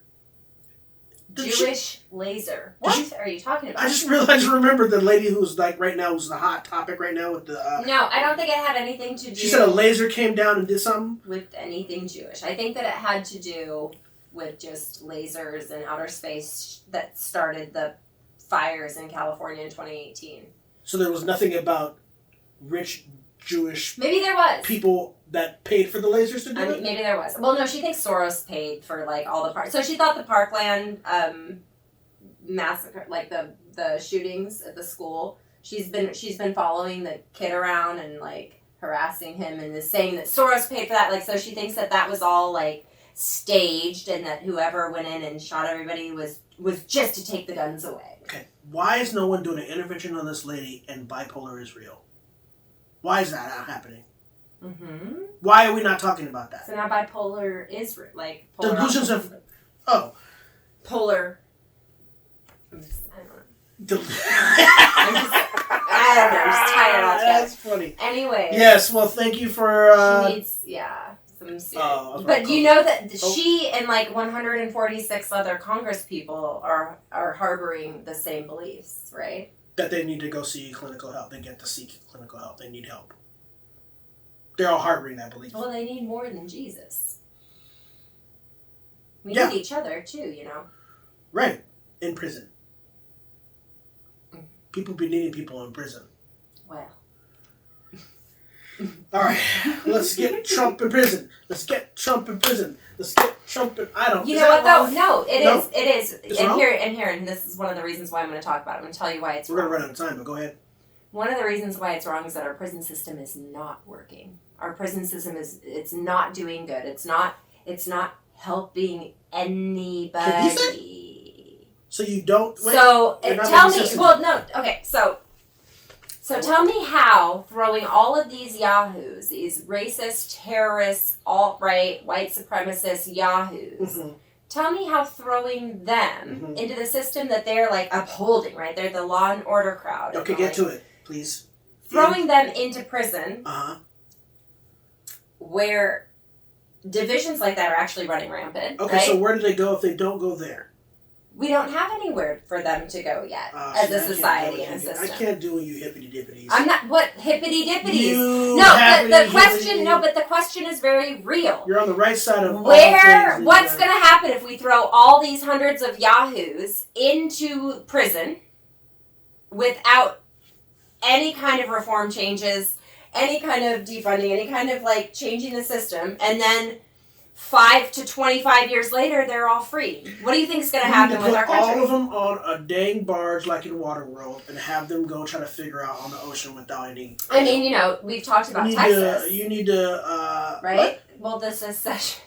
Jewish laser. What are you talking about? I just remembered the lady who's right now, who's the hot topic right now with the... No, I don't think it had anything to do... She said a laser came down and did something? With anything Jewish. I think that it had to do with just lasers and outer space that started the fires in California in 2018. So there was nothing about rich Jewish... Maybe there was. People that paid for the lasers to do it? Maybe there was. Well, no, she thinks Soros paid for all the parts. So she thought the Parkland massacre, the shootings at the school. She's been following the kid around and harassing him and is saying that Soros paid for that. So she thinks that was all staged and that whoever went in and shot everybody was just to take the guns away. Okay, why is no one doing an intervention on this lady and bipolar is real? Why is that not happening? Mm-hmm. Why are we not talking about that? So now bipolar is polar delusions of polar. I don't know. I'm just tired all the time. That's funny. Anyway. Yes. Well, thank you for. She needs some serious. But you know that she and 146 other Congress people are harboring the same beliefs, right? That they need to go see clinical help. They get to seek clinical help. They need help. They're all harboring that belief. Well, they need more than Jesus. We need each other, too, Right. In prison. People be needing people in prison. Well. All right. Let's get Trump in prison. Let's get Trump in prison. Let's get Trump in... I don't... You know what, though? No, it is. It's and wrong? here, and this is one of the reasons why I'm going to talk about it. I'm going to tell you why it's We're going to run out of time, but go ahead. One of the reasons why it's wrong is that our prison system is not working. Our prison system it's not doing good. It's not helping anybody. So you don't. Wait, so tell me. Well, no. Okay. So tell me how throwing all of these yahoos, these racist, terrorists, alt-right, white supremacist yahoos. Mm-hmm. Tell me how throwing them into the system that they're like upholding, right? They're the law and order crowd. Okay, get to it, please. Throwing them into prison, where divisions like that are actually running rampant. Okay, right? So where do they go if they don't go there? We don't have anywhere for them to go yet as a society and a system. I can't do you hippity dippities. I'm not what hippity dippities. The question. No, but the question is very real. You're on the right side of what's going to happen if we throw all these hundreds of yahoos into prison without any kind of reform changes, any kind of defunding, any kind of like changing the system, and then 5 to 25 years later, they're all free. What do you think is going to happen with our country? All of them on a dang barge like in Waterworld and have them go try to figure out on the ocean without any... I mean, we've talked about Texas. You need to... right? What? Well, the secession...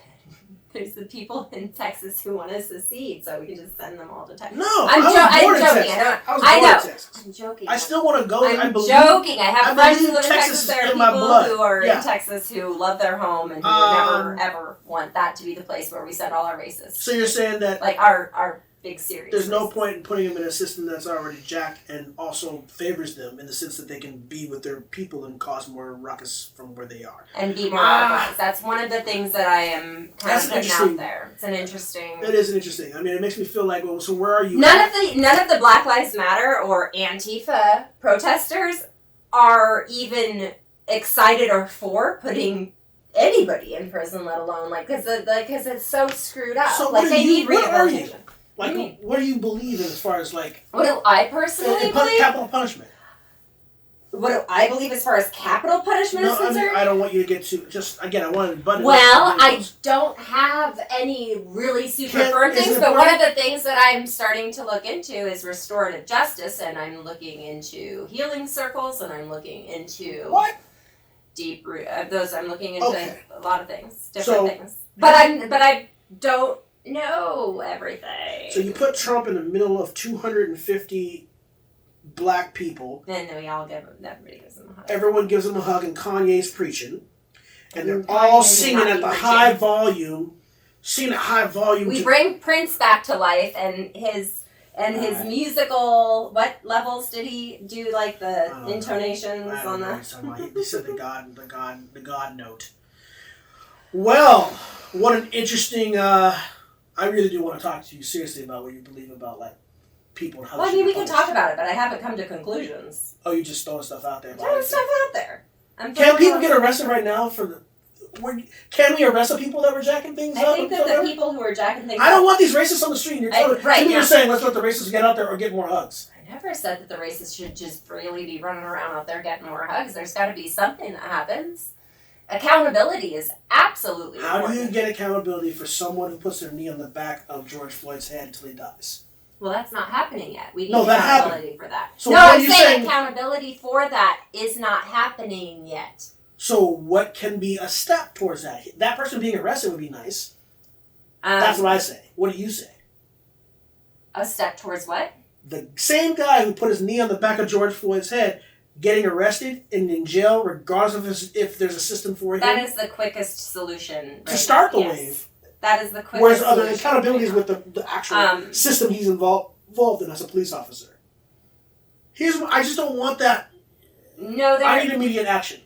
There's the people in Texas who want to secede, so we can just send them all to Texas. No, I'm joking. I know. I'm joking. I still want to go. I'm joking. I have friends who live in Texas. There are people who are in Texas who love their home and who would never, ever want that to be the place where we send all our racists. So you're saying that... Like our big series. There's no point in putting them in a system that's already jacked and also favors them in the sense that they can be with their people and cause more ruckus from where they are. And be more organized. That's one of the things that I am kind of putting out there. It's an interesting... It is interesting. I mean, it makes me feel like, well, so where are you None of the Black Lives Matter or Antifa protesters are even excited or for putting anybody in prison, let alone, because it's so screwed up. So they need rehabilitation. Like, what do you believe in as far as, like... What do I personally believe? Capital punishment. What do I believe as far as capital punishment is concerned? I don't want you to get too... Just, again, I want to... Well, I don't have any really super firm things, but one of the things that I'm starting to look into is restorative justice, and I'm looking into healing circles, and I'm looking into... What? Deep root... I'm looking into a lot of things, different things. But I don't... know everything. So you put Trump in the middle of 250 black people. Then everybody gives him a hug. Everyone gives him a hug, and Kanye's preaching. And they're all singing at the high volume. We bring Prince back to life, and his musical, what levels did he do, like the intonations on the... He said the God note. Well, what an interesting... I really do want to talk to you seriously about what you believe about, like, people and how we can talk about it, but I haven't come to conclusions. Oh, you just throwing stuff out there. Throwing stuff out there. Can people get arrested right now for the... Can we arrest the people that were jacking things up? I think that the people who are jacking things up... I don't want these racists on the street. You're saying let's let the racists get out there or get more hugs. I never said that the racists should just freely be running around out there getting more hugs. There's got to be something that happens. Accountability is absolutely important. How do you get accountability for someone who puts their knee on the back of George Floyd's head until he dies? Well, that's not happening yet. We need accountability for that. So I'm saying accountability for that is not happening yet. So what can be a step towards that? That person being arrested would be nice. That's what I say. What do you say? A step towards what? The same guy who put his knee on the back of George Floyd's head getting arrested and in jail, regardless of if there's a system for him. That is the quickest solution. To start the wave. That is the quickest Whereas other accountability is with the actual system he's involved in as a police officer. I just don't want that. No, I need immediate action.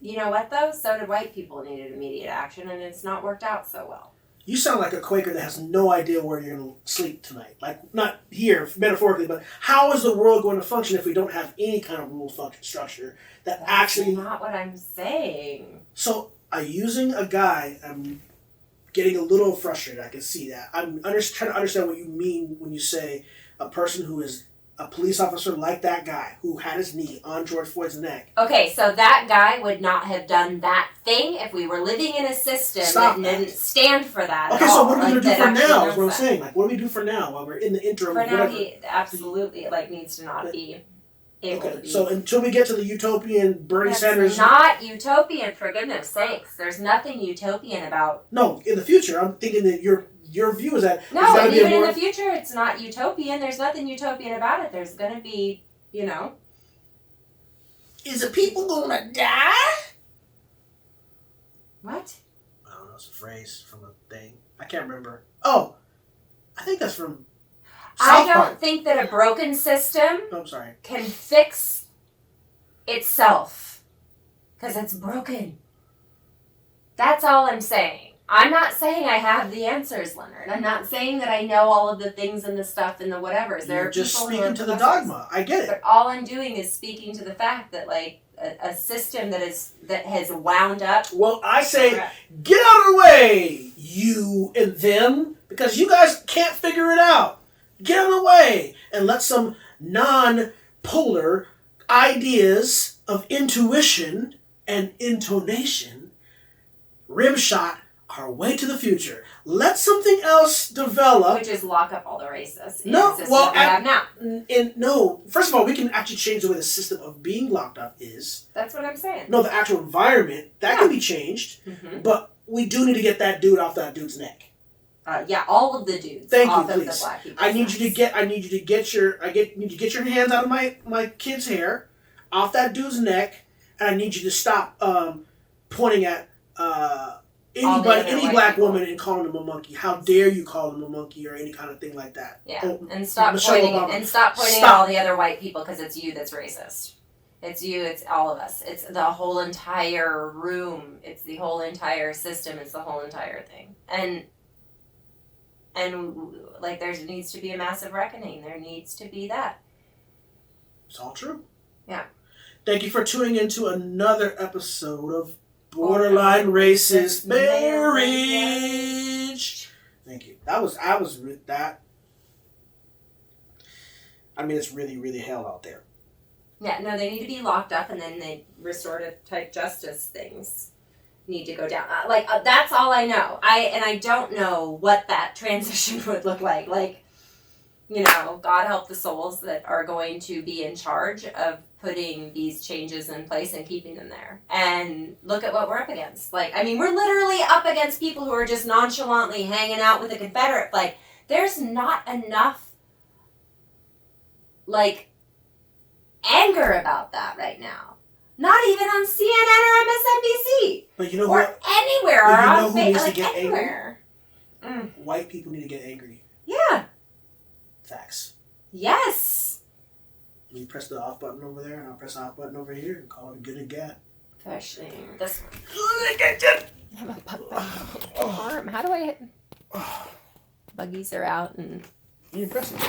You know what, though? So did white people needed immediate action, and it's not worked out so well. You sound like a Quaker that has no idea where you're going to sleep tonight. Like, not here, metaphorically, but how is the world going to function if we don't have any kind of rule function structure that actually... That's not what I'm saying. So, I'm using a guy, I'm getting a little frustrated, I can see that. I'm trying to understand what you mean when you say a person who is a police officer like that guy who had his knee on George Floyd's neck. Okay, so that guy would not have done that thing if we were living in a system that didn't stand for that. Okay, so what are we going to do for now is what I'm saying. Like, what do we do for now while we're in the interim? For now, he absolutely needs to not be able to be. So until we get to the utopian Bernie That's Sanders... not utopian, for goodness sakes. There's nothing utopian about... No, in the future, I'm thinking that your view is that... No, and even in the future, it's not utopian. There's nothing utopian about it. There's going to be, you know... Is the people going to die? What? I don't know, it's a phrase from a thing. I can't remember. Oh, I think that's from South I don't Park. think that a broken system I'm sorry. can fix itself because it's broken. That's all I'm saying. I'm not saying I have the answers, Leonard. I'm not saying that I know all of the things and the stuff and the whatevers. You're just speaking to the dogma. I get it. But all I'm doing is speaking to the fact that, like, a system that has wound up. Well, I say, get out of the way, you and them, because you guys can't figure it out. Get out of the way and let some non-polar ideas of intuition and intonation rimshot our way to the future. Let something else develop. Which is lock up all the racists. No, well, we have now. No. First of all, we can actually change the way the system of being locked up is. That's what I'm saying. No, the actual environment that can be changed, but we do need to get that dude off that dude's neck. All of the dudes. Thank off you, of please. The black people. I need you to get your hands out of my kid's hair, off that dude's neck, and I need you to stop pointing at any black woman and calling them a monkey. How dare you call them a monkey or any kind of thing like that? Yeah, oh, and stop pointing at all the other white people because it's you that's racist. It's you. It's all of us. It's the whole entire room. It's the whole entire system. It's the whole entire thing. And like there needs to be a massive reckoning. There needs to be that. It's all true. Yeah. Thank you for tuning into another episode of Borderline Racist Marriage. Thank you. It's really, really hell out there. Yeah, no, they need to be locked up, and then the restorative type justice things need to go down. That's all I know. I don't know what that transition would look like. God help the souls that are going to be in charge of putting these changes in place and keeping them there. And look at what we're up against. We're literally up against people who are just nonchalantly hanging out with the Confederate flag. There's not enough, anger about that right now. Not even on CNN or MSNBC. But you know or what? Anywhere. But you or know on who needs to get anywhere. angry? White people need to get angry. Yeah. Facts. Yes. You press the off button over there, and I'll press the off button over here, and call it a good and get. Especially this one. I have a arm. How do I hit? Buggies are out and... You press it.